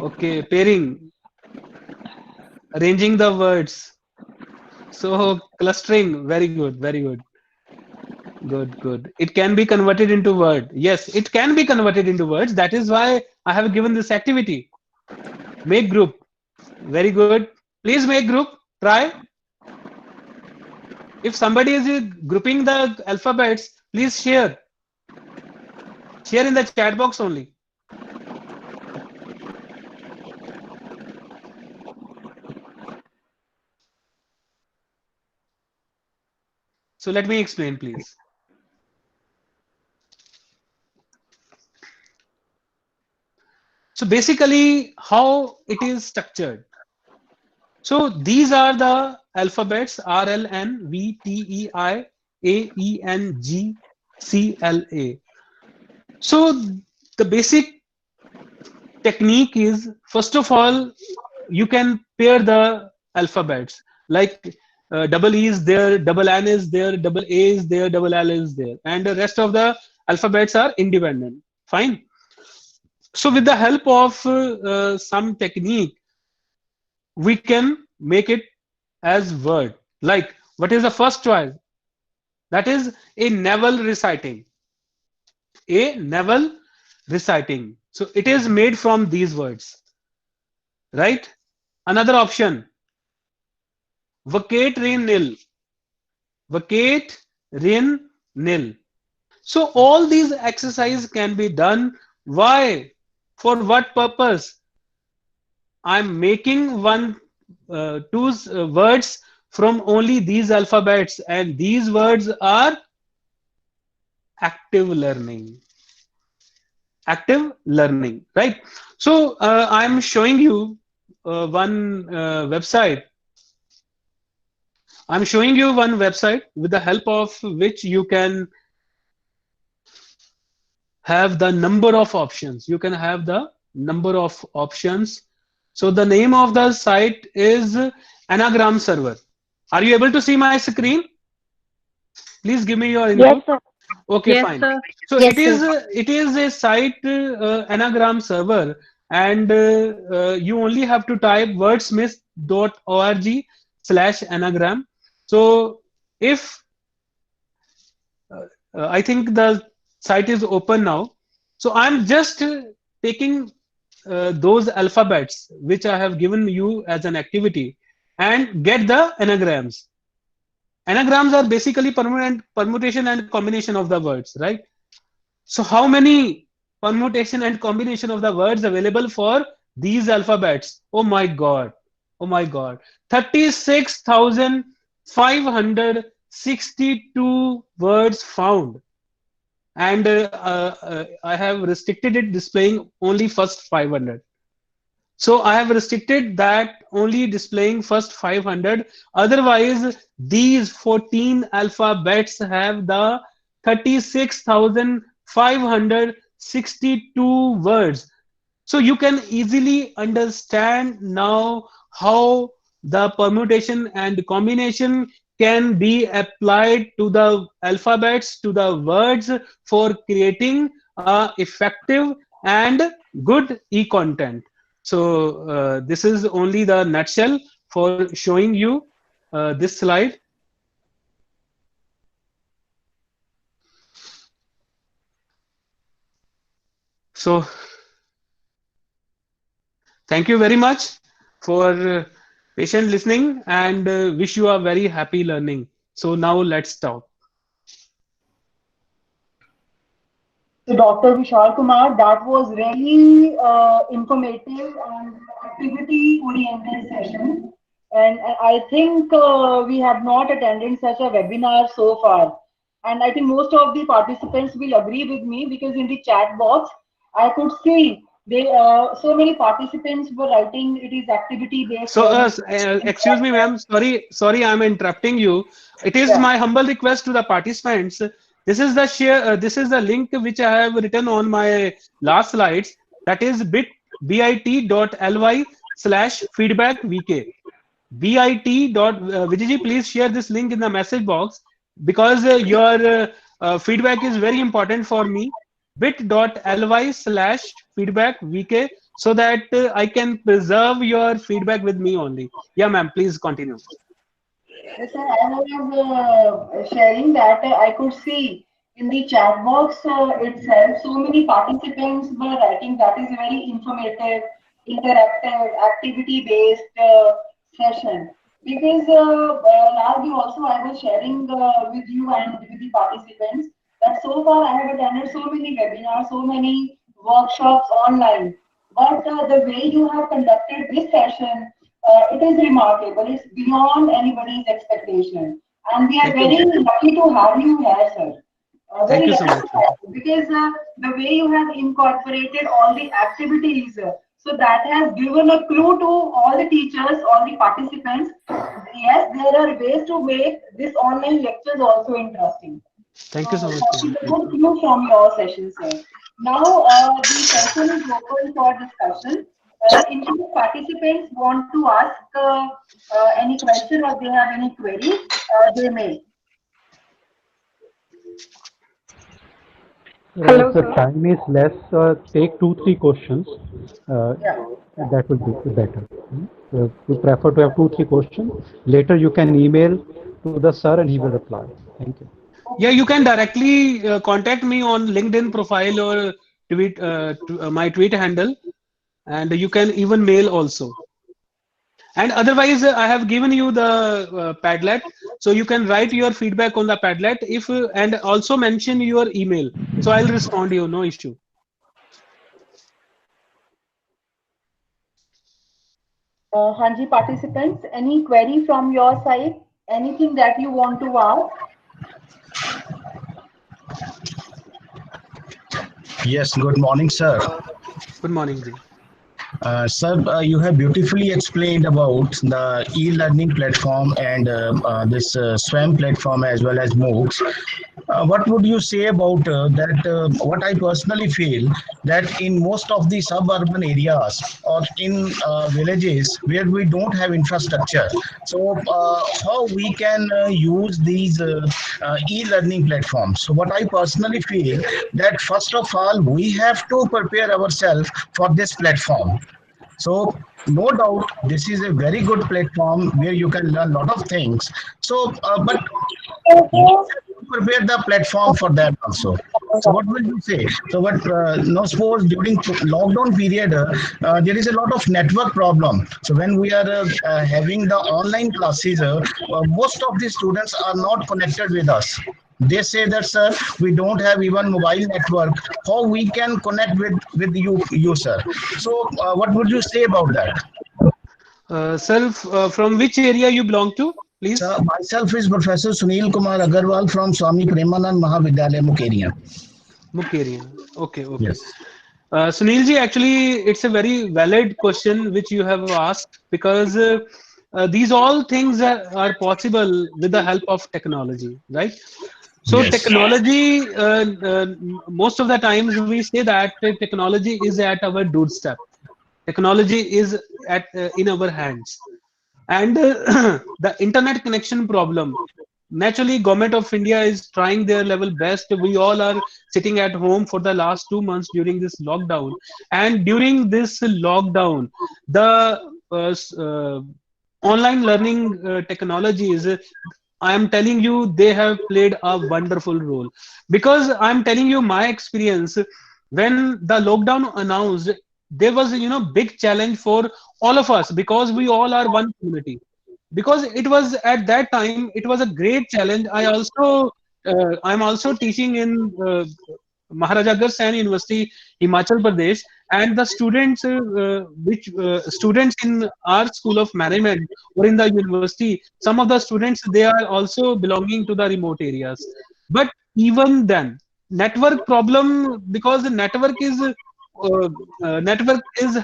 Okay, pairing, arranging the words. So clustering, very good, very good. Good. It can be converted into word. Yes, it can be converted into words. That is why I have given this activity. Make group. Very good. Please make group. Try. If somebody is grouping the alphabets, please share. Share in the chat box only. So let me explain, please. So basically, how it is structured. So these are the alphabets: R, L, N, V, T, E, I, A, E, N, G, C, L, A. So the basic technique is, first of all, you can pair the alphabets. Like double E is there, double N is there, double A is there, double L is there, and the rest of the alphabets are independent. Fine. So with the help of some technique, we can make it as word. Like, what is the first choice? That is a navel reciting. A navel reciting. So it is made from these words, right? Another option, vacate rain nil. Vacate rain nil. So all these exercises can be done. Why? For what purpose? I'm making two words from only these alphabets, and these words are active learning. Active learning, right? So I'm showing you one website. I'm showing you one website with the help of which you can have the number of options. You can have the number of options. So the name of the site is Anagram Server. Are you able to see my screen? Please give me your input. Yes, sir. Okay, Yes, fine. sir. So Yes, it is a site, Anagram Server, and you only have to type wordsmith.org/anagram. So if I think the site is open now. So I'm just taking those alphabets which I have given you as an activity and get the anagrams. Anagrams are basically permutation and combination of the words, right? So how many permutation and combination of the words available for these alphabets? Oh my God. Oh my God. 36,562 words found. And I have restricted it, displaying only first 500. So I have restricted that only displaying first 500. Otherwise, these 14 alphabets have the 36,562 words. So you can easily understand now how the permutation and combination can be applied to the alphabets, to the words, for creating effective and good e-content. So this is only the nutshell for showing you this slide. So thank you very much for patient listening, and wish you a very happy learning. So now let's talk. So Dr. Vishal Kumar, that was really informative and activity-oriented session. And I think we have not attended such a webinar so far. And I think most of the participants will agree with me, because in the chat box, I could see they so many participants were writing it is activity-based. So excuse me, ma'am. Sorry, I'm interrupting you. It is my humble request to the participants. This is the share. This is the link which I have written on my last slides. That is bit.ly/feedbackvk. Vijay, please share this link in the message box, because your feedback is very important for me. bit.ly/feedbackvk, so that I can preserve your feedback with me only. Yeah, ma'am, please continue. Yes, sir, I was sharing that I could see in the chat box itself, so many participants were writing that is a very informative, interactive, activity-based session. Because last year also I was sharing with you and with the participants that so far I have attended so many webinars, so many workshops online. But the way you have conducted this session, it is remarkable. It's beyond anybody's expectation. And we are very lucky to have you here, sir. Thank you so much. Because the way you have incorporated all the activities, so that has given a clue to all the teachers, all the participants. Yes, there are ways to make this online lectures also interesting. Thank you so much. That is a good clue from your session, sir. Now the session is open for discussion. In case participants want to ask any question or they have any queries, they may. Hello, sir. Time is less. Take 2-3 questions. That will be better. We prefer to have 2-3 questions. Later, you can email to the sir and he will reply. Thank you. Yeah, you can directly contact me on LinkedIn profile or tweet my tweet handle, and you can even mail also. And otherwise, I have given you the Padlet, so you can write your feedback on the Padlet and also mention your email. So I'll respond to you, no issue. Hanji participants, any query from your side? Anything that you want to ask? Yes, good morning, sir. Good morning, Ji. Sir, you have beautifully explained about the e-learning platform and this SWAM platform as well as MOOCs. What would you say about that? What I personally feel that in most of the suburban areas or in villages where we don't have infrastructure, so how we can use these e-learning platforms? So what I personally feel that first of all we have to prepare ourselves for this platform. So no doubt this is a very good platform where you can learn a lot of things. So but prepare the platform for that also. So what will you say? So what now suppose during lockdown period there is a lot of network problem. So when we are having the online classes, most of the students are not connected with us. They say that, sir, we don't have even mobile network. How we can connect with you, sir? So what would you say about that? Sir, from which area you belong to, please? Sir, myself is Professor Sunil Kumar Agarwal from Swami Premanand Mahavidyalaya, Mukerian. Mukerian. Okay, okay. Yes. Sunilji, actually, it's a very valid question which you have asked, because these all things are possible with the help of technology, right? So Yes. technology, most of the times we say that technology is at our doorstep. Technology is at in our hands, and the internet connection problem. Naturally, government of India is trying their level best. We all are sitting at home for the last 2 months during this lockdown, and during this lockdown, the online learning technologies, I am telling you, they have played a wonderful role. Because I'm telling you my experience, when the lockdown announced, there was a big challenge for all of us, because we all are one community. Because it was at that time, it was a great challenge. I'm also teaching in Maharaja Agar Sain University, Himachal Pradesh, and the students, which students in our school of management or in the university, some of the students, they are also belonging to the remote areas. But even then, network problem, because the network is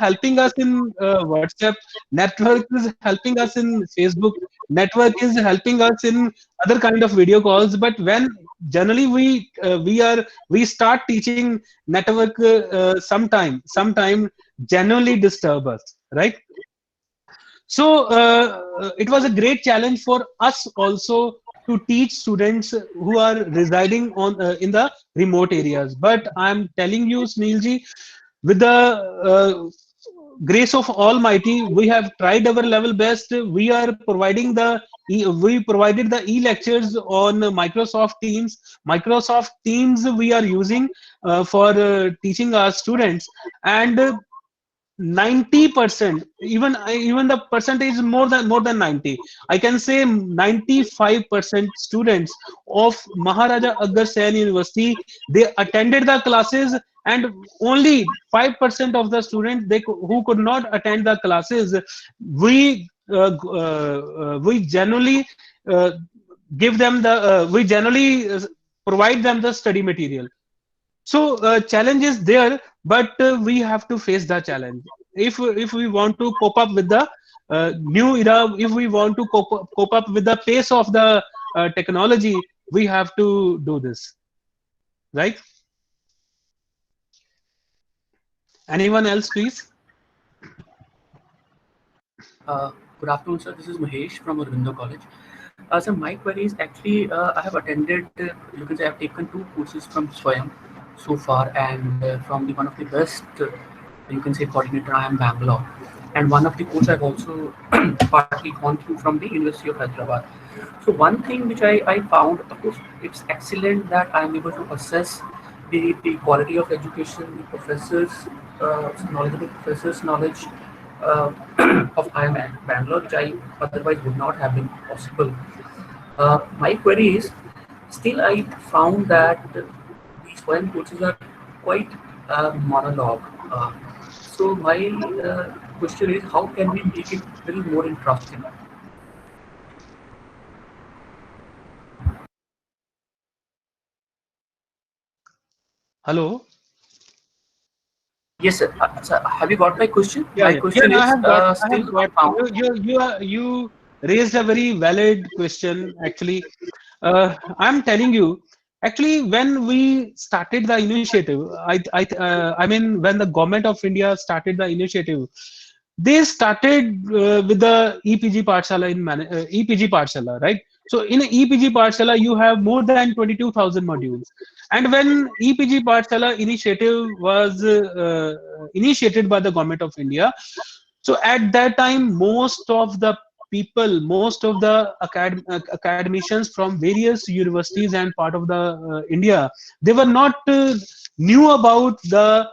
helping us in WhatsApp, network is helping us in Facebook, network is helping us in other kind of video calls. But when generally we start teaching, network sometime genuinely disturb us, right? So it was a great challenge for us also to teach students who are residing on in the remote areas. But I'm telling you, Sunilji, with the grace of Almighty, we have tried our level best. We are providing we provided the e-lectures on Microsoft Teams. Microsoft Teams we are using for teaching our students, and 90%, even the percentage is more than 90. I can say 95% students of Maharaja Agar Sain University, they attended the classes, and only 5% of the students who could not attend the classes, we generally give them the we generally provide them the study material. So challenge is there, but we have to face the challenge. If we want to cope up with the new era, if we want to cope up with the pace of the technology, we have to do this, right? Anyone else, please? Good afternoon, sir. This is Mahesh from Aurobindo College. So my query is actually, I have attended, you can say I've taken 2 courses from Swayam so far, and from one of the best, you can say, coordinator, I am Bangalore. And one of the courses I've also partly gone through from the University of Hyderabad. So one thing which I found, of course, it's excellent that I am able to assess the quality of education, the professors, knowledgeable professors' knowledge of IIM Bangalore, which I otherwise would not have been possible. My query is, still I found that these foreign courses are quite monologue. So my question is, how can we make it a little more interesting? Hello. Yes, sir. Sir, have you got my question? Yeah, my question I is have got, still I found. you raised a very valid question. Actually, I'm telling you. Actually, when we started the initiative, I mean, when the government of India started the initiative, they started with the EPG Pathshala EPG Pathshala, right? So in EPG Pathshala, you have more than 22,000 modules. And when EPG Pathshala initiative was initiated by the government of India, so at that time, most of the people, most of the academicians from various universities and part of the India, they were not knew about the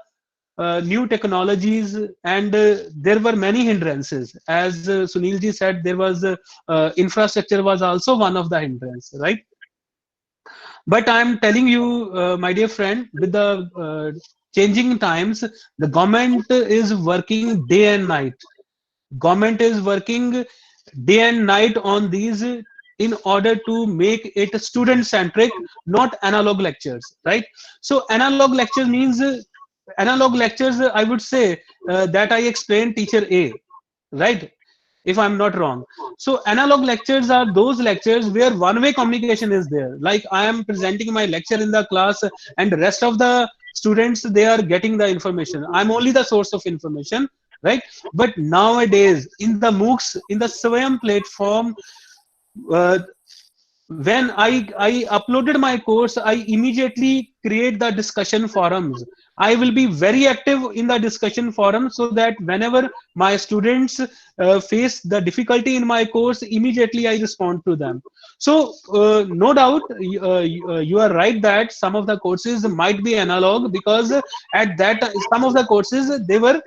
new technologies, and there were many hindrances. As Sunilji said, there was infrastructure was also one of the hindrance, right? But I'm telling you, my dear friend, with the changing times, the government is working day and night. Government is working day and night on these in order to make it student centric, not analog lectures, right? So analog lecture means analog lectures, I would say that I explain teacher A, right? If I'm not wrong. So analog lectures are those lectures where one-way communication is there. Like I am presenting my lecture in the class and the rest of the students, they are getting the information. I'm only the source of information, right? But nowadays in the MOOCs, in the Swayam platform, uh, when I uploaded my course, I immediately create the discussion forums. I will be very active in the discussion forum so that whenever my students face the difficulty in my course, immediately I respond to them. So no doubt you are right that some of the courses might be analog, because at that some of the courses, they were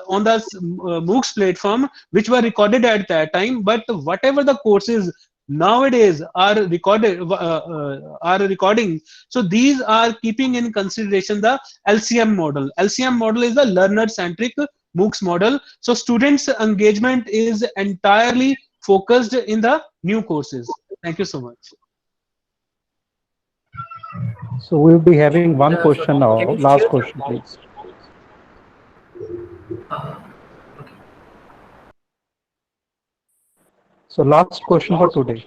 on the MOOCs platform, which were recorded at that time. But whatever the courses nowadays are recording, so these are keeping in consideration the LCM model. LCM model is the learner centric MOOCs model. So students engagement is entirely focused in the new courses. Thank you so much. So we'll be having one question now. Can you Last share question, please. So last question for today.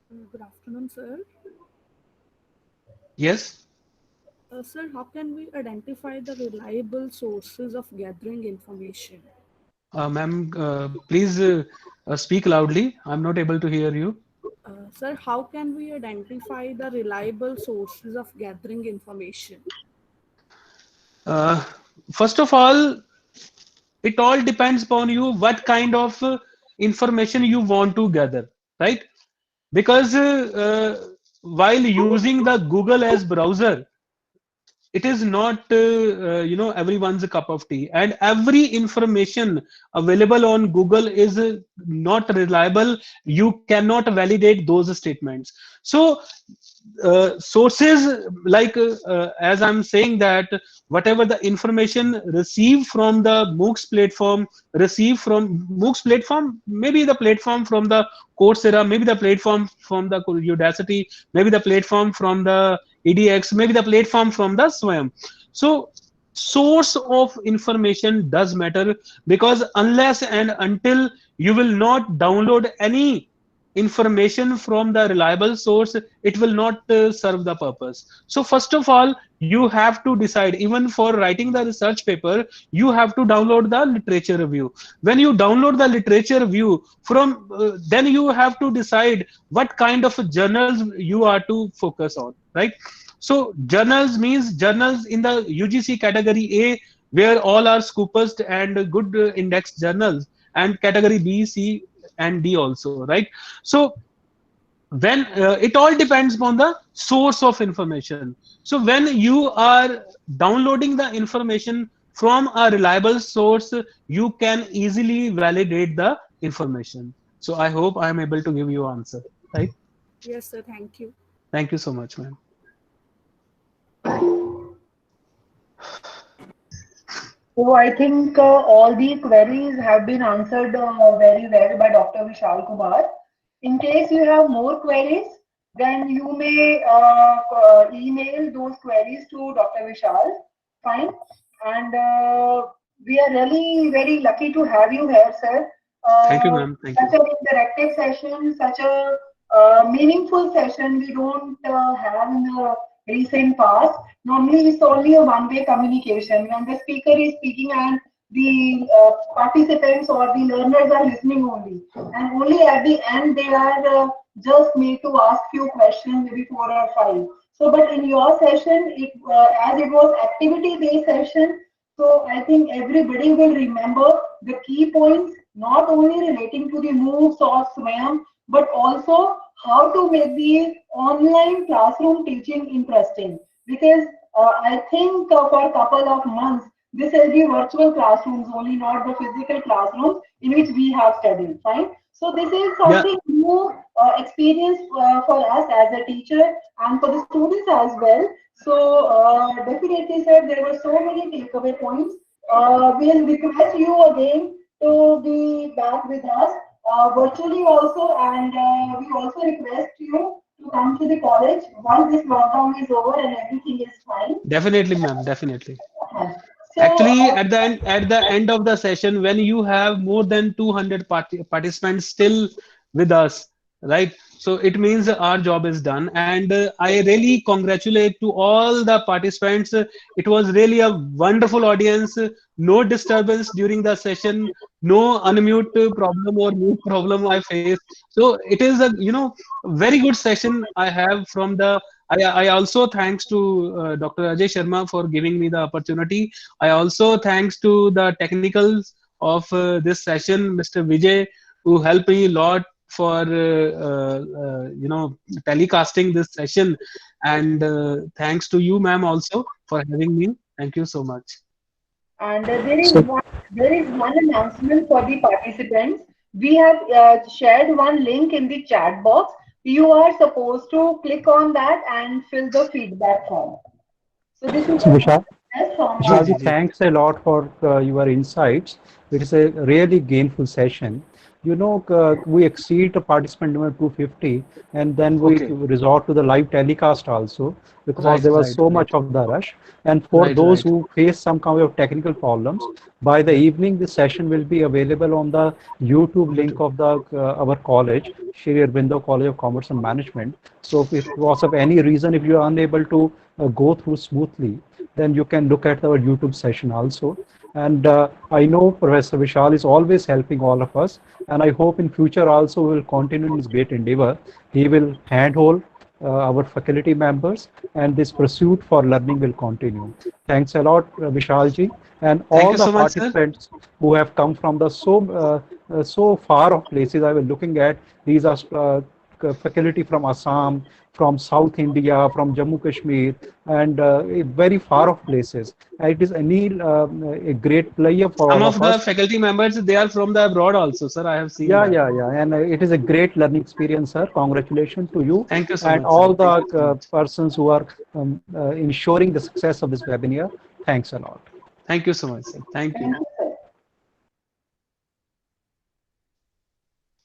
Good afternoon, sir. Yes. Sir, how can we identify the reliable sources of gathering information? Ma'am, please speak loudly. I'm not able to hear you. Sir, how can we identify the reliable sources of gathering information? First of all, it all depends upon you what kind of information you want to gather, right? Because while using the Google as browser, it is not everyone's cup of tea, and every information available on Google is not reliable. You cannot validate those statements. So sources, like as I'm saying, that whatever the information received from the MOOCs platform, maybe the platform from the Coursera, maybe the platform from the Udacity, maybe the platform from the EDX, maybe the platform from the Swayam. So source of information does matter, because unless and until you will not download any information from the reliable source, it will not serve the purpose. So first of all, you have to decide. Even for writing the research paper, you have to download the literature review. When you download the literature review from then you have to decide what kind of journals you are to focus on, right? So journals means journals in the UGC category A, where all are Scopus and good index journals, and category B, C and D also, right? So when it all depends upon the source of information. So when you are downloading the information from a reliable source, you can easily validate the information. So I hope I am able to give you answer, right? Yes, sir. Thank you. Thank you so much, ma'am. So I think all the queries have been answered very well by Dr. Vishal Kumar. In case you have more queries, then you may email those queries to Dr. Vishal. Fine. And we are really very lucky to have you here, sir. Thank you, ma'am. Thank you. Such an interactive session, such a meaningful session we don't have in the recent past. Normally, it's only a one-way communication. When the speaker is speaking and the participants or the learners are listening only, and only at the end they are just made to ask few questions, maybe 4 or 5. So, but in your session, as it was activity-based session, so I think everybody will remember the key points, not only relating to the MOOCs or Swayam, but also how to make the online classroom teaching interesting. Because I think for a couple of months, this is the virtual classrooms only, not the physical classrooms in which we have studied, fine? So this is something new experience for us as a teacher and for the students as well. So definitely, sir, there were so many takeaway points. We'll request you again to be back with us virtually also, and we also request you to come to the college once this lockdown is over and everything is fine. Definitely, ma'am. Definitely. So, Actually, at the end of the session, when you have more than 200 participants still with us, right? So it means our job is done, and I really congratulate to all the participants. It was really a wonderful audience. No disturbance during the session, no unmute problem or mute problem I faced. So it is a very good session I have from the. I also thanks to Dr. Ajay Sharma for giving me the opportunity. I also thanks to the technicals of this session, Mr. Vijay, who helped me a lot for telecasting this session, and thanks to you, ma'am, also for having me. Thank you so much. and there is one announcement for the participants. We have shared one link in the chat box. You are supposed to click on that and fill the feedback form. So this is So Vishal, from Vishalji, thanks a lot for your insights. It is a really gainful session. We exceed the participant number 250, and then we resort to the live telecast also, because there was so much of the rush. And for those who face some kind of technical problems, by the evening, the session will be available on the YouTube link of the our college, Shri Aurobindo College of Commerce and Management. So if it was of any reason, if you are unable to go through smoothly, then you can look at our YouTube session also. And I know Professor Vishal is always helping all of us, and I hope in future also will continue in his great endeavor. He will handhold our faculty members, and this pursuit for learning will continue. Thanks a lot, Vishalji, and all the participants who have come from the so far off places. I was looking at these are faculty from Assam, from South India, from Jammu Kashmir, and very far off places. It is Anil, a great player for Some all of of the us. faculty members, they are from the abroad also, sir. I have seen Yeah, that. yeah, and it is a great learning experience, sir. Congratulations to you. Thank you so And much, all sir. the persons who are ensuring the success of this webinar. Thanks a lot. Thank you so much, sir. Thank you.